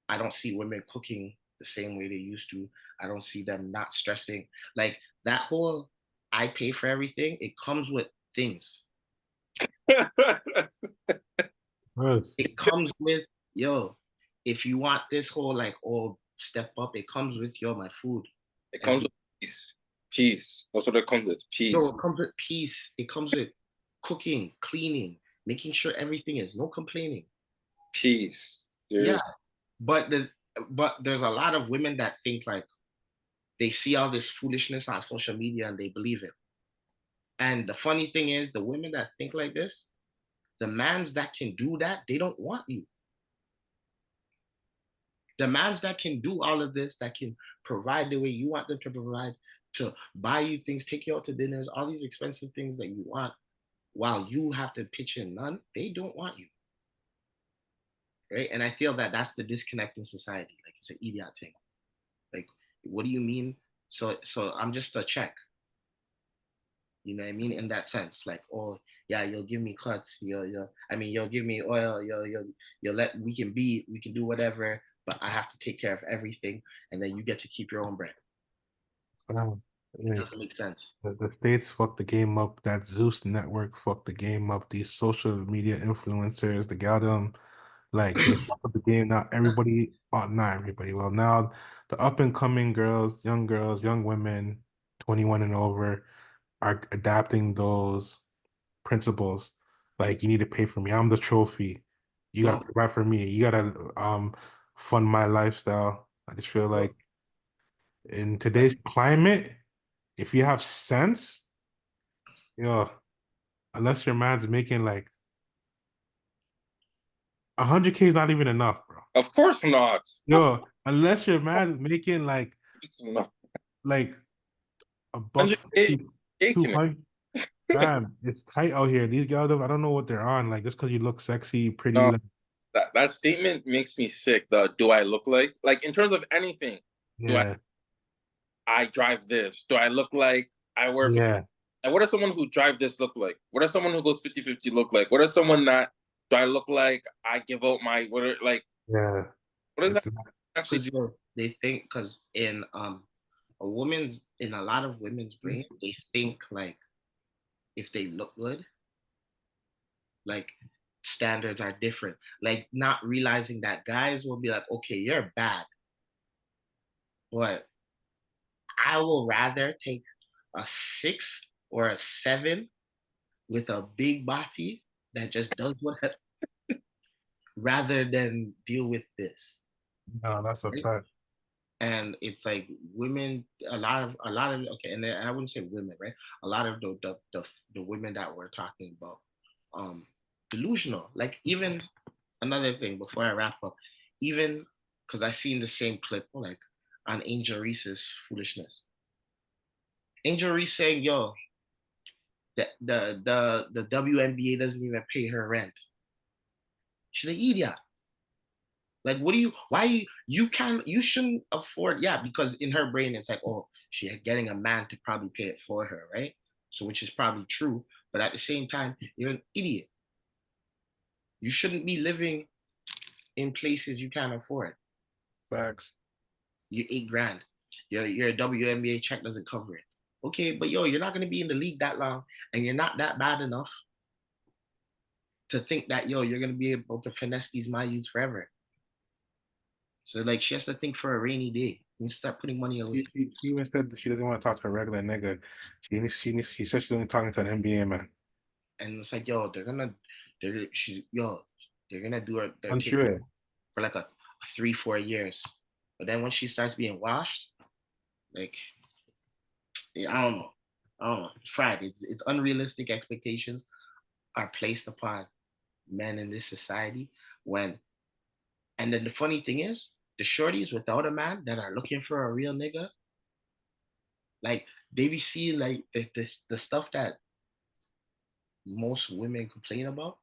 I don't see women cooking the same way they used to. I don't see them not stressing. Like that whole I pay for everything, it comes with things. Yes. It comes with, yo, if you want this whole like, oh, step up, it comes with, yo, my food. It comes with peace. Peace. That's what it comes with. No, Peace. it comes with peace. It comes with cooking, cleaning, making sure everything is no complaining. Peace. Yeah, There's but there's a lot of women that think like they see all this foolishness on social media and they believe it. And the funny thing is, the women that think like this, the mans that can do that, they don't want you. The mans that can do all of this, that can provide the way you want them to provide, to buy you things, take you out to dinners, all these expensive things that you want, while you have to pitch in none, they don't want you. Right? And I feel that that's the disconnect in society. Like it's an idiot thing. Like, what do you mean? So I'm just a check. You know what I mean? In that sense, like, oh yeah, you'll give me cuts, you'll give me oil, you'll let we can do whatever, but I have to take care of everything, and then you get to keep your own bread. It doesn't make sense. The states fucked the game up. That Zeus network fucked the game up. These social media influencers, the gal them, like they fucked up the game. Now everybody, not everybody. Well, now the up and coming girls, young women, 21 and over, are adapting those principles. Like you need to pay for me. I'm the trophy. You gotta So, provide for me. You gotta fund my lifestyle. I just feel like in today's climate, if you have sense, yo, unless your man's making like 100K is not even enough, bro. Of course not. Yo, unless your man's making like a buck 100K, 50, taking it. 200, man, it's tight out here. These girls, I don't know what they're on. Like just because you look sexy, pretty, No, like, that statement makes me sick. The do I look like in terms of anything? Do yeah, I drive this? Do I look like I wear? yeah, Like, what does someone who drive this look like? What does someone who goes 50-50 look like? What does someone that do I look like? I give out my yeah. what does that It's not, actually? because they think, because in a lot of women's brain, they think like if they look good, like standards are different. Like not realizing that guys will be like, okay, you're bad, but I will rather take a 6 or a 7 with a big body that just does what rather than deal with this. no, that's a Right? fact. And it's like women, a lot of okay, and I wouldn't say women, right? A lot of the women that we're talking about, um, delusional. Like even another thing before I wrap up, even because I seen the same clip like on Angel Reese's foolishness. Angel Reese saying, "Yo, the WNBA doesn't even pay her rent." She's an idiot. Like, what do you? Why you shouldn't afford? Yeah, because in her brain it's like, oh, she's getting a man to probably pay it for her, right? So, which is probably true, but at the same time, you're an idiot. You shouldn't be living in places you can't afford. Facts. You're 8 grand. Your WNBA check doesn't cover it. Okay, but yo, you're not gonna be in the league that long, and you're not that bad enough to think that yo, you're gonna be able to finesse these Mayus forever. So like, she has to think for a rainy day. You start putting money away. She even said that she doesn't want to talk to a regular nigga. She said she's only talking to an NBA man. And it's like, yo, they're gonna do her, they're taking Unsure. for like a 3-4 years. But then when she starts being washed, like, yeah, I don't know. Fried. It's unrealistic expectations are placed upon men in this society when, and then the funny thing is, the shorties without a man that are looking for a real nigga, like they be seeing like the stuff that most women complain about.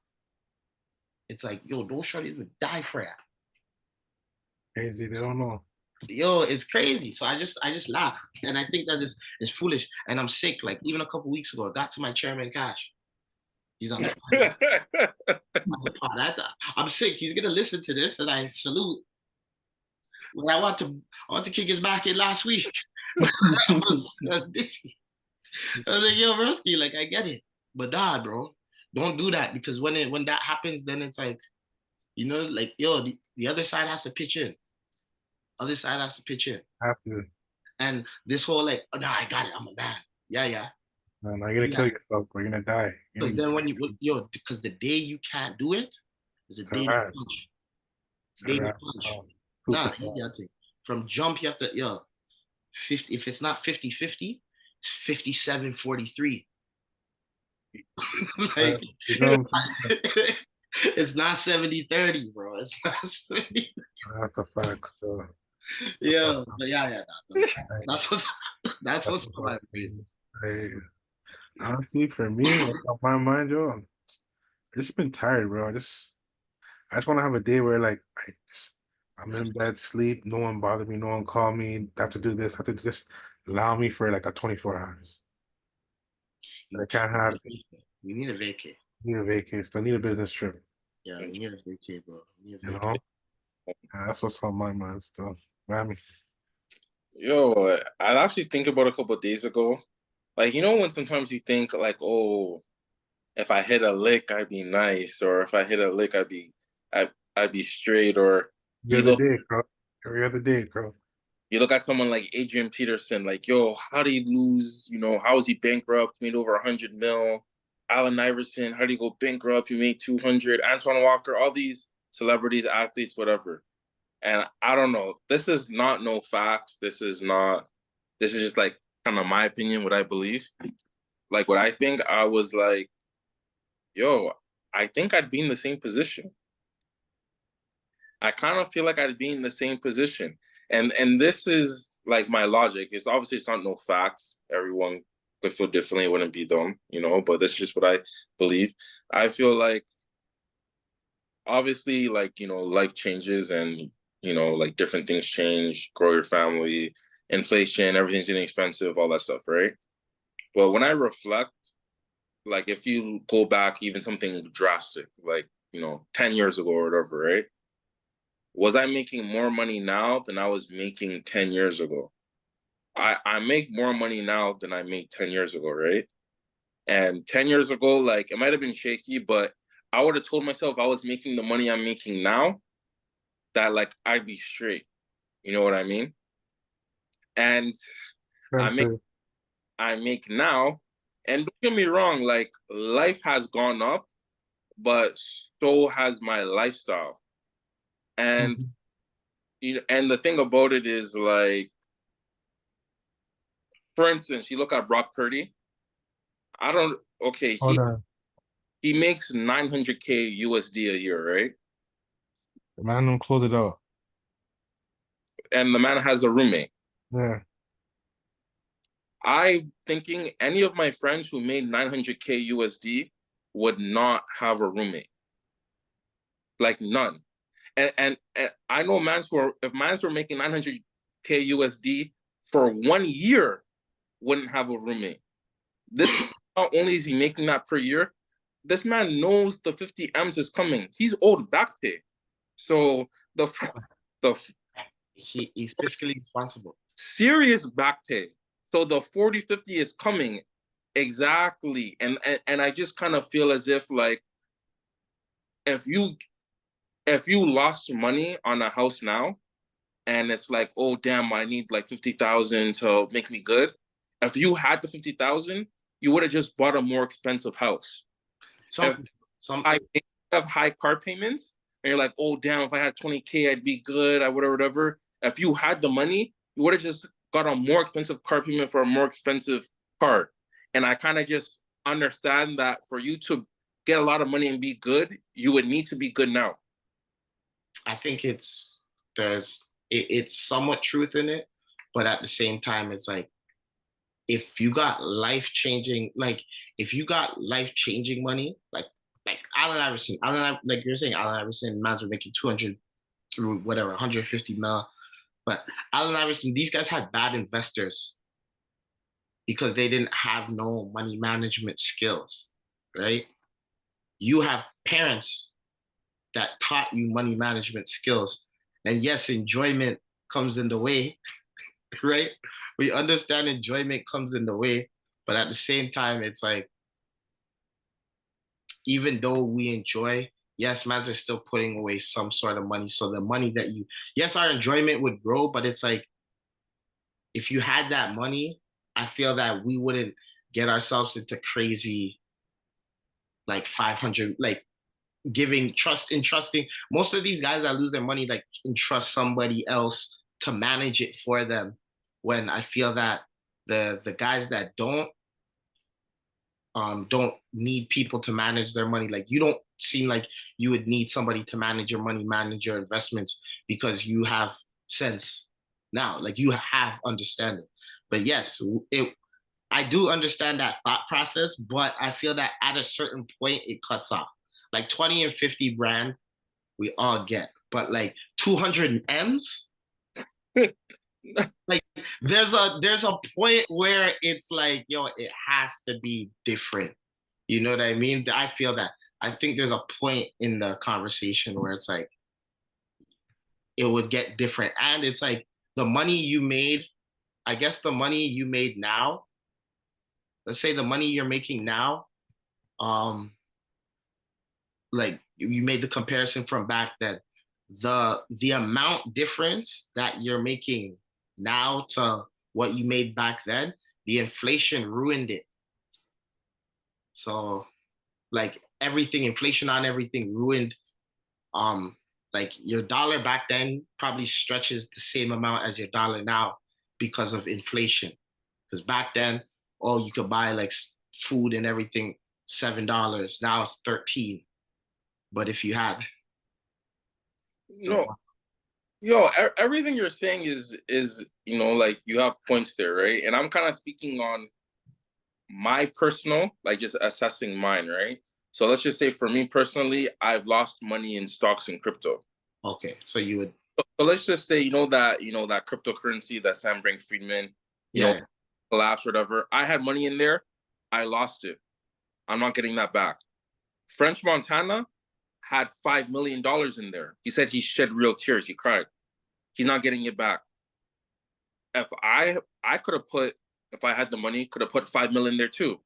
It's like, yo, those shorties would die for that. Crazy. They don't know. Yo, it's crazy. So I just laugh, and I think that is foolish, and I'm sick. Like even a couple weeks ago, I got to my chairman Cash. He's on the pod. I'm sick. He's gonna listen to this, and I salute. Well, I want to kick his back in last week. I was busy. I was like, yo, Broski, like I get it, but nah, bro, don't do that, because when that happens, then it's like, like yo, the other side has to pitch in. Other side has to pitch in. Have to. And this whole like, oh, no, I got it. I'm a man. Yeah, yeah. Man, you're gonna kill yourself, bro. You're gonna die. Because then because the day you can't do it is the day you punch. Day you punch. Nah, you have to. From jump, you have to, 50. If it's not 50-50, it's 57-43. Like, It's not 70-30, bro. It's not 70. That's a fact. So Yeah, but yeah, nah, I, that's what's that's that's what's on my brain. fucking, I, honestly, for me, what's on my mind, yo, I just been tired, bro. I just want to have a day where like I'm in bed, sleep, no one bother me, no one call me, have to do this, have to just allow me for like a 24 hours. You, I can't have you need a vacay. need a vacation. I need a business trip, Yeah, we need a vacay, bro. We need a you vacay. know? Yeah, that's what's on my mind still. I mean, Yo, I actually think about a couple of days ago. Like, you know, when sometimes you think like, oh, if I hit a lick, I'd be nice, or if I hit a lick, I'd be straight, or every you other look day, bro. Every other day, bro. you look at someone like Adrian Peterson, like, yo, how did he lose? You know, how was he bankrupt? Made over 100 mil. Allen Iverson, how did he go bankrupt? He made 200. Antoine Walker, all these celebrities, athletes, whatever. And I don't know. This is not no fact. This is not. This is just like kind of my opinion, what I believe. Like what I think. I was like, yo, I think I'd be in the same position. I kind of feel like I'd be in the same position. And this is like my logic. It's obviously it's not no facts. Everyone could feel differently, it wouldn't be them, you know, but this is just what I believe. I feel like obviously like, you know, life changes and you know, like different things change, grow your family, inflation, everything's getting expensive, all that stuff, right? But when I reflect, like if you go back even something drastic, like, you know, 10 years ago or whatever, right? Was I making more money now than I was making 10 years ago? I make more money now than I made 10 years ago, right? And 10 years ago, like it might have been shaky, but I would have told myself I was making the money I'm making now, that like I'd be straight. You know what I mean? And I make Expensive. I make now, and don't get me wrong, like life has gone up, but so has my lifestyle. And Mhm. you know, and the thing about it is like, for instance, you look at Brock Purdy. I don't. Okay, Hold on. he makes 900K USD a year, right? The man don't close it out. And the man has a roommate. Yeah. I thinking any of my friends who made 900K USD would not have a roommate, like none. And I know mans who are, if mans were making 900K USD for 1 year, wouldn't have a roommate. This not only is he making that per year, this man knows the 50 M's is coming. He's owed back pay. So the He's fiscally responsible. serious back pay. So the 40-50 is coming exactly. And I just kind of feel as if like if you if you lost money on a house now and it's like, oh damn, I need like 50,000 to make me good. If you had the 50,000, you would have just bought a more expensive house. If Some some I have high car payments and you're like, oh damn, if I had 20K, I'd be good. I would have whatever. If you had the money, you would have just got a more expensive car payment for a more expensive car. And I kind of just understand that for you to get a lot of money and be good, you would need to be good now. I think it's somewhat truth in it, but at the same time, it's like if you got life changing, like if you got life changing money, like Allen Iverson, like you're saying, Allen Iverson, man's were making 200 through whatever 150 mil, but Allen Iverson, these guys had bad investors because they didn't have no money management skills, right? You have parents that taught you money management skills. And yes, enjoyment comes in the way, right? We understand enjoyment comes in the way, but at the same time, it's like, even though we enjoy, yes, mans are still putting away some sort of money. So the money that yes, our enjoyment would grow, but it's like, if you had that money, I feel that we wouldn't get ourselves into crazy, like 500, like giving trust in trusting most of these guys that lose their money like entrust somebody else to manage it for them, when I feel that the guys that don't need people to manage their money. Like, you don't seem like you would need somebody to manage your money, manage your investments, because you have sense now, like you have understanding. But yes, I do understand that thought process, but I feel that at a certain point it cuts off. Like 20 and 50 brand, we all get, but like 200 M's, like there's a point where it's like, yo, it has to be different. You know what I mean? I feel that. I think there's a point in the conversation where it's like it would get different. And it's like the money you made, I guess the money you made now, let's say the money you're making now, um, like you made the comparison from back then. The amount difference that you're making now to what you made back then, the inflation ruined it. So like everything, inflation on everything ruined, like your dollar back then probably stretches the same amount as your dollar now because of inflation. Because back then, oh, you could buy like food and everything $7. Now it's 13. But if you had No, yo, everything you're saying is like you have points there, right? And I'm kind of speaking on my personal, like just assessing mine, right? So let's just say for me personally, I've lost money in stocks and crypto. Okay, so you would. So let's just say that cryptocurrency that Sam Bankman-Friedman, Yeah. collapsed, whatever. I had money in there, I lost it. I'm not getting that back. French Montana had $5 million in there. He said he shed real tears. He cried. He's not getting it back. If I could have put, if I had the money, could have put 5 million there too.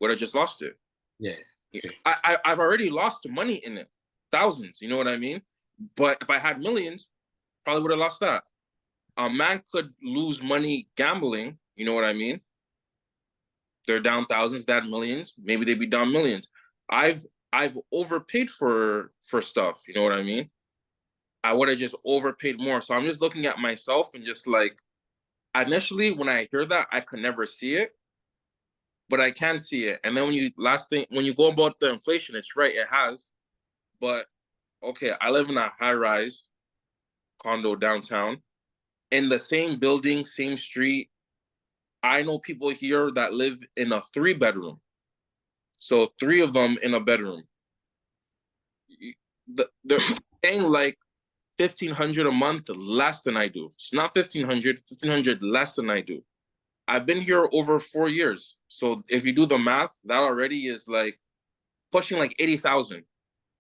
Would have just lost it. Yeah. Okay. I've already lost money in it, thousands. You know what I mean? But if I had millions, probably would have lost that. A man could lose money gambling. You know what I mean? They're down thousands, they had millions. Maybe they'd be down millions. I've overpaid for stuff. You know what I mean? I would have just overpaid more. So I'm just looking at myself and just like, initially when I hear that, I could never see it, but I can see it. And then when you go about the inflation, it's right, it has. But okay, I live in a high-rise condo downtown, in the same building, same street. I know people here that live in a 3-bedroom. So 3 of them in a bedroom. They're paying like 1,500 a month less than I do. It's not 1,500 less than I do. I've been here over 4 years. So if you do the math, that already is like pushing like 80,000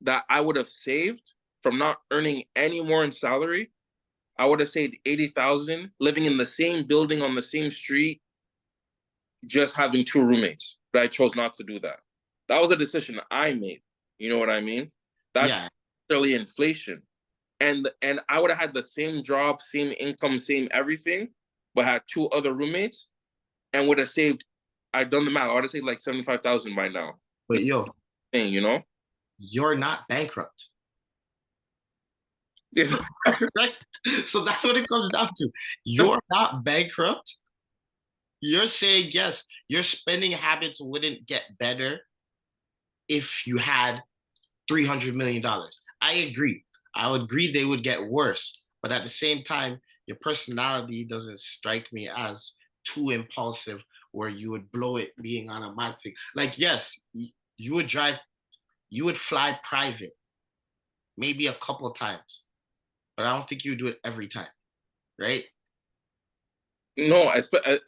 that I would have saved from not earning any more in salary. I would have saved 80,000 living in the same building on the same street, just having 2 roommates. But I chose not to do that. That was a decision I made. You know what I mean? That's really inflation. And I would have had the same job, same income, same everything, but had 2 other roommates and would have saved, I'd done the math, I would have saved like 75,000 by now. But yo, Thing, you're not bankrupt. Right? So that's what it comes down to. You're not bankrupt. You're saying, yes, your spending habits wouldn't get better if you had $300 million. I agree. I would agree they would get worse. But at the same time, your personality doesn't strike me as too impulsive where you would blow it being on a mic thing. Like, yes, you would fly private maybe a couple times, but I don't think you would do it every time, right? No,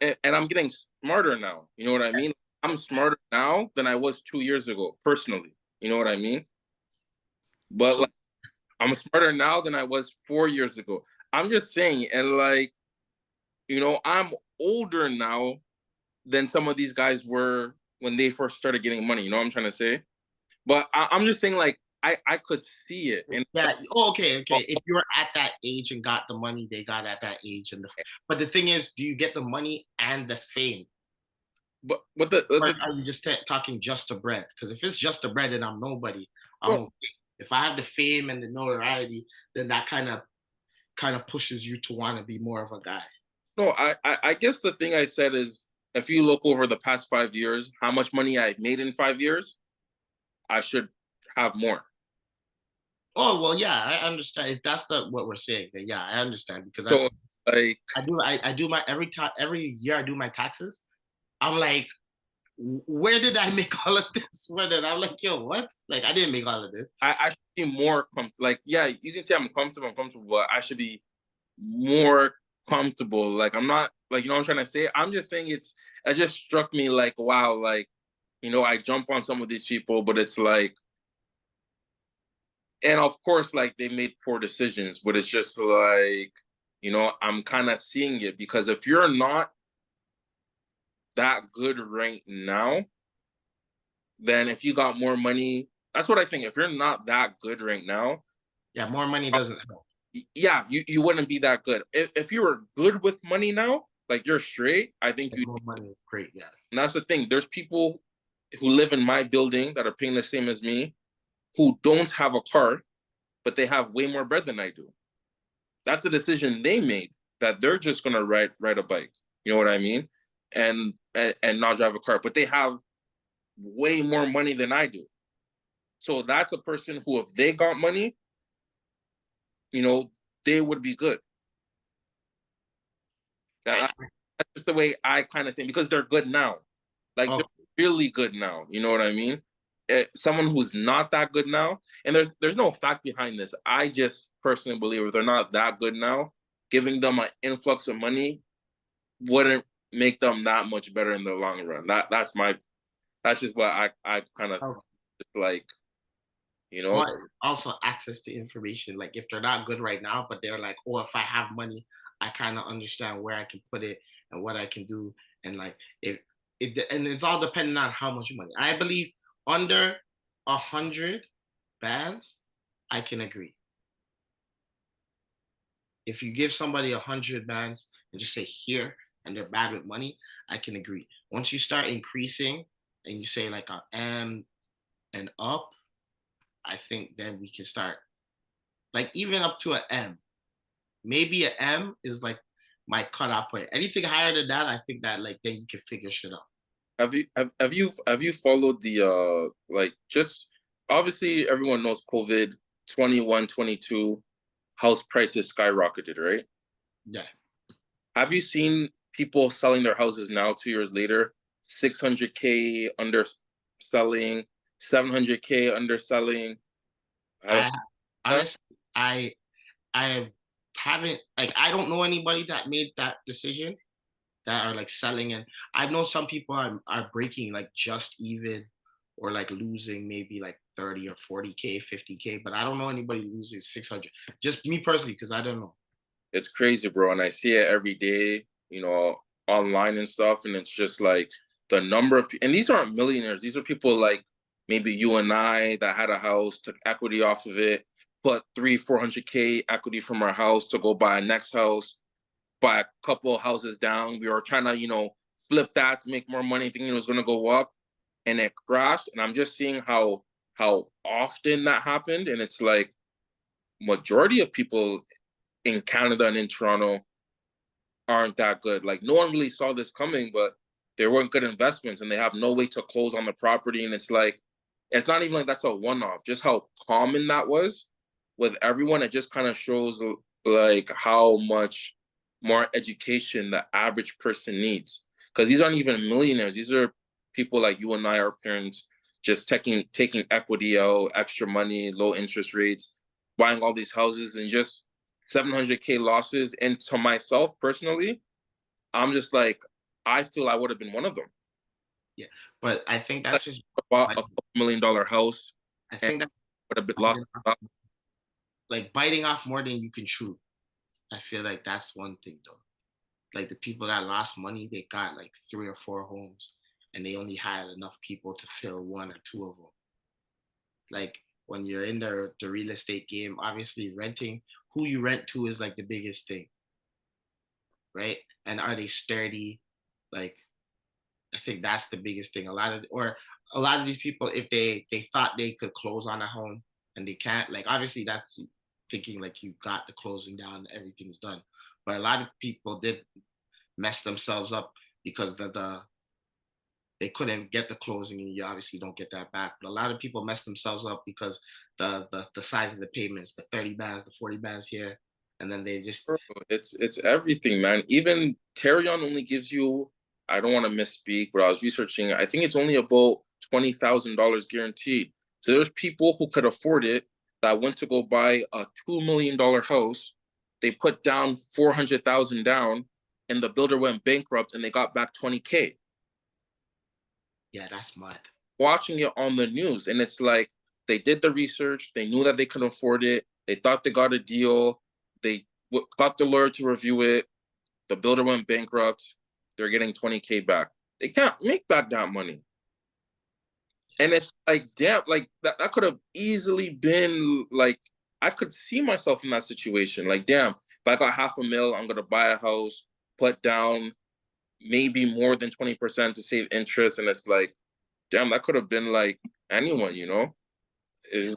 and I'm getting smarter now. You know what I mean? I'm smarter now than I was 2 years ago, personally. You know what I mean? But like, I'm smarter now than I was 4 years ago. I'm just saying, and like, I'm older now than some of these guys were when they first started getting money. You know what I'm trying to say? But I'm just saying, like, I could see it. And yeah. Oh, okay. If you were at that age and got the money they got at that age, but the thing is, do you get the money and the fame? But or are you just talking just the bread? Because if it's just the bread and I'm nobody, I'm okay. If I have the fame and the notoriety, then that kind of pushes you to want to be more of a guy. No, I guess the thing I said is, if you look over the past 5 years, how much money I made in 5 years, I should have more. Oh well, yeah, I understand. If that's the what we're saying, then yeah, I understand because So like I do my every year I do my taxes. I'm like, where did I make all of this? Where did I'm like, yo, what? Like I didn't make all of this. I should be more comfortable. Like, yeah, you can say I'm comfortable, but I should be more comfortable. Like, I'm not like, you know what I'm trying to say? I'm just saying it just struck me like, wow, like, I jump on some of these people, but it's like, and of course, like they made poor decisions, but it's just like, I'm kind of seeing it because if you're not that good right now, then if you got more money, that's what I think. If you're not that good right now, Yeah, more money doesn't help. yeah, you wouldn't be that good. If you were good with money now, like you're straight, I think More money, great, yeah. and that's the thing. There's people who live in my building that are paying the same as me who don't have a car, but they have way more bread than I do. That's a decision they made that they're just gonna ride a bike. You know what I mean? And not drive a car, but they have way more money than I do. So that's a person who, if they got money, they would be good. That's just the way I kind of think because they're good now. Like Oh, they're really good now. You know what I mean? Someone who's not that good now, and there's no fact behind this. I just personally believe if they're not that good now, giving them an influx of money wouldn't make them that much better in the long run. That's just what I kind of oh. just like, you know. Well, also access to information. Like if they're not good right now, but they're like, oh, if I have money, I kind of understand where I can put it and what I can do. And like if and it's all depending on how much money. I believe under 100 bands, I can agree. If you give somebody 100 bands and just say here and they're bad with money, I can agree. Once you start increasing and you say like a M and up, I think then we can start like even up to an M. Maybe an M is like my cutoff point. Anything higher than that, I think that like then you can figure shit out. Have you followed the like just obviously everyone knows COVID 21 22 house prices skyrocketed, right? Yeah. Have you seen people selling their houses now 2 years later, 600K underselling, 700K underselling? Have, I honestly I haven't like I don't know anybody that made that decision that are like selling and I know some people are breaking like just even or like losing maybe like 30 or 40K, 50K, but I don't know anybody losing 600. Just me personally, because I don't know. it's crazy, bro, and I see it every day, online and stuff, and it's just like the number of and these aren't millionaires. These are people like maybe you and I that had a house, took equity off of it, put 300-400K equity from our house to go buy a next house, buy a couple of houses down. We were trying to, flip that to make more money, thinking it was going to go up, and it crashed. And I'm just seeing how often that happened, and it's like majority of people in Canada and in Toronto aren't that good. Like no one really saw this coming, but they weren't good investments, and they have no way to close on the property. And it's like it's not even like that's a one-off. Just how common that was with everyone, it just kind of shows like how much more education the average person needs. Because these aren't even millionaires. These are people like you and I, our parents, just taking equity out, extra money, low interest rates, buying all these houses, and just 700K losses. And to myself personally, I'm just like, I feel I would have been one of them. Yeah. But I think Like, that's just I bought a couple $1 million house I and think that would have been lost. like biting off more than you can chew. I feel like that's one thing though. Like the people that lost money, they got like 3 or 4 homes and they only had enough people to fill one or two of them. Like when you're in the real estate game, obviously renting, who you rent to is like the biggest thing, right? And are they sturdy? Like I think that's the biggest thing. A lot of these people, if they thought they could close on a home and they can't, like obviously that's thinking like you got the closing down, everything's done. But a lot of people did mess themselves up because the they couldn't get the closing, and you obviously don't get that back. But a lot of people mess themselves up because the size of the payments, the 30 bands, the 40 bands here, and then they just Bro, it's everything, man. Even Terion only gives you, I don't want to misspeak, but I was researching. I think it's only about $20,000 guaranteed. So there's people who could afford it that went to go buy a $2 million house. They put down 400,000 down, and the builder went bankrupt, and they got back 20K. yeah, that's mad. Watching it on the news, and it's like they did the research. They knew that they could afford it. They thought they got a deal. They got the lawyer to review it. The builder went bankrupt. They're getting 20K back. They can't make back that money. And it's like, damn, like that could have easily been like, I could see myself in that situation. Like, damn, if I got $500,000, I'm gonna buy a house, put down maybe more than 20% to save interest. And it's like, damn, that could have been like anyone, you know? Is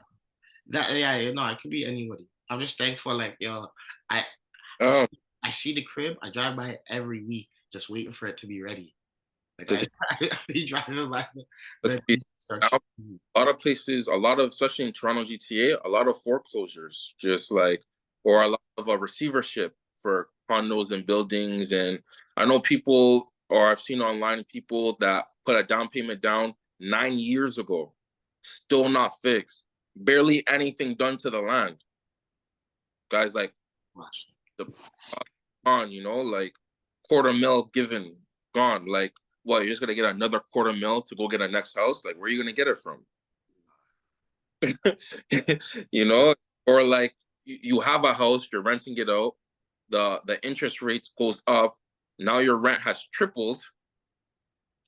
That yeah, no, it could be anybody. I'm just thankful, like yo, I I um see, I see the crib. I drive by it every week, just waiting for it to be ready. Like does I, it I be driving by look the now? construction. A lot of places, a lot of, especially in Toronto GTA, a lot of foreclosures, just like, or a lot of a receivership for condos and buildings. And I know people, or I've seen online people that put a down payment down 9 years ago, still not fixed, barely anything done to the land. Guys, like Watch. the on, like $250,000 given, gone. Like, what? You're just gonna get another $250,000 to go get a next house? Like, where are you gonna get it from? you know, or like you have a house, you're renting it out, the interest rate goes up, now your rent has tripled.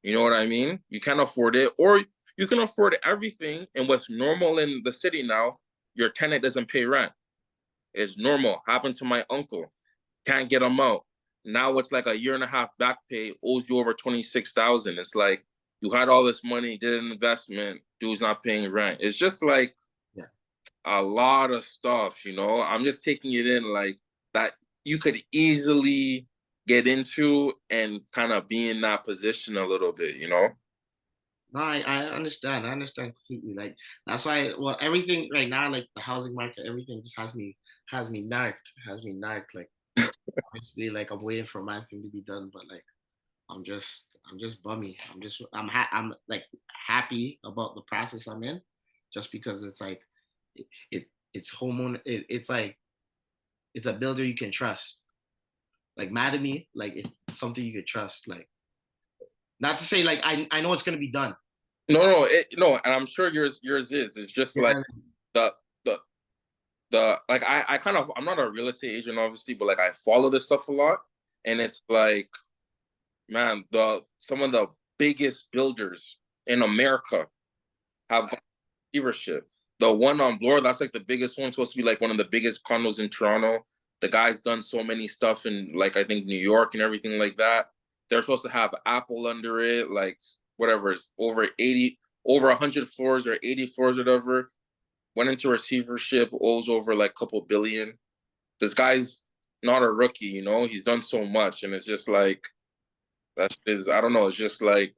You know what I mean? You can't afford it, or you can afford everything. And what's normal in the city now, your tenant doesn't pay rent. It's normal. Happened to my uncle. Can't get him out. Now it's like a year and a half back pay, owes you over 26,000. It's like you had all this money, did an investment, dude's not paying rent. It's just like Yeah. a lot of stuff, I'm just taking it in like that you could easily get into and kind of be in that position a little bit. No, I understand. I understand completely. Like that's why. Well, everything right now, like the housing market, everything just has me narked. Has me narked. Like obviously, like I'm waiting for my thing to be done, but like I'm just bummy. I'm like happy about the process I'm in, just because it's like it's homeowner. It's like it's a builder you can trust. Like mad at me, like it's something you could trust. Like not to say like I know it's gonna be done. no, and I'm sure yours is. It's just like Yeah, the the like I kind of, I'm not a real estate agent obviously, but like I follow this stuff a lot, and it's like, man, the some of the biggest builders in America have receivership. The one on Bloor, that's like the biggest one, supposed to be like one of the biggest condos in Toronto. The guy's done so many stuff in, like, I think New York and everything like that. They're supposed to have Apple under it, like whatever, it's over 80, over 100 floors or 80 floors or whatever. Went into receivership, owes over like a couple billion. This guy's not a rookie, he's done so much. And it's just like, that is, I don't know, it's just like,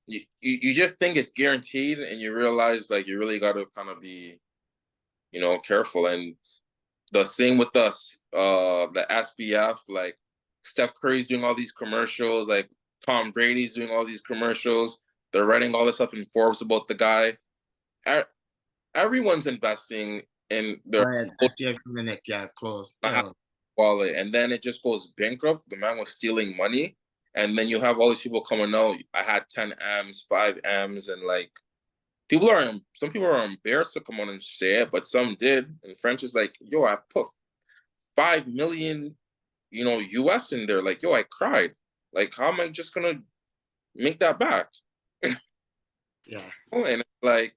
you just think it's guaranteed, and you realize like you really got to kind of be careful. And the same with us, the SBF, like Steph Curry's doing all these commercials, like Tom Brady's doing all these commercials, they're writing all this stuff in Forbes about the guy. Everyone's investing in their oh yeah, FTX Clinic, yeah, closed. Yeah, wallet, and then it just goes bankrupt. The man was stealing money, and then you have all these people coming out. I had 10 M's, 5 M's, and like some people are embarrassed to come on and say it, but some did. And French is like, yo, I put 5 million, US in there. Like, yo, I cried. Like, how am I just gonna make that back? yeah, And it's like,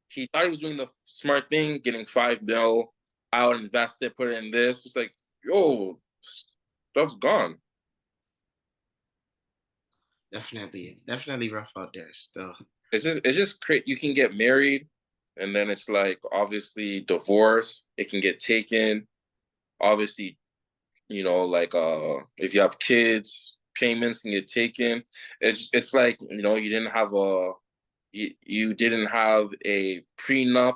he thought he was doing the smart thing, getting 5 mil out, invested, put it in this. It's like, yo, stuff's gone. definitely. It's definitely rough out there still. It's just crazy. You can get married, and then it's like, obviously, divorce. It can get taken. Obviously, like if you have kids, payments can get taken. It's like, you know, you didn't have a prenup,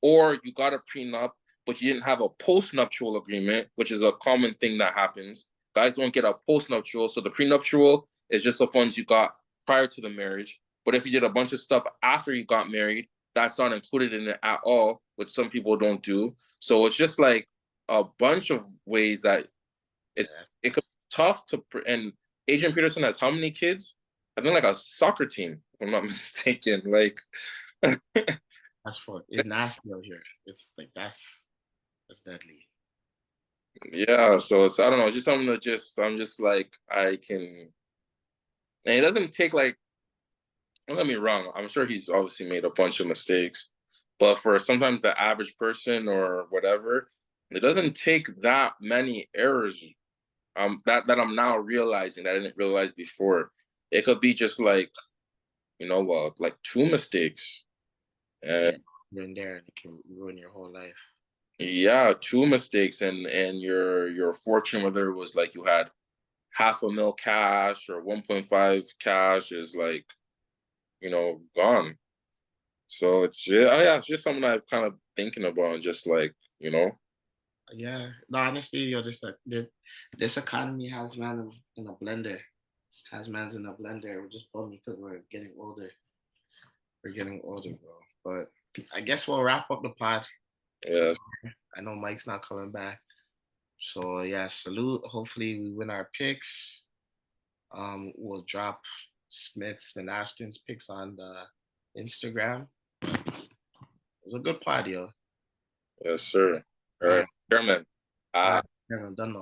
or you got a prenup, but you didn't have a postnuptial agreement, which is a common thing that happens. Guys don't get a postnuptial, so the prenuptial is just the funds you got prior to the marriage. But if you did a bunch of stuff after you got married, that's not included in it at all, which some people don't do. So it's just like a bunch of ways that it could be tough to. And Adrian Peterson has how many kids? I think like a soccer team, if I'm not mistaken. Like, That's for it's nasty out here. It's like that's deadly. yeah. So it's, I don't know, just something to just, I'm just like, I can, and it doesn't take like, don't get me wrong, I'm sure he's obviously made a bunch of mistakes, but for sometimes the average person or whatever, it doesn't take that many errors. That I'm now realizing that I didn't realize before. It could be just like, you know, like 2 mistakes, and Yeah, you're in there and it can ruin your whole life. yeah, 2 mistakes, and your fortune, whether it was like you had $500,000 cash or 1.5 cash, is like, you know, gone. So it's, yeah, oh yeah, it's just something I've kind of thinking about, and just like, you know. Yeah, no, honestly, you're just like this economy has man in a blender. Has man's in a blender. We're just bummed because we're getting older. We're getting older, bro. But I guess we'll wrap up the pod. Yes, I know Mike's not coming back. So yeah, salute. Hopefully we win our picks. We'll drop Smith's and Ashton's picks on the Instagram. It was a good pod, yo. yes, sir. All All right, right. Chairman. All Uh, right. Done.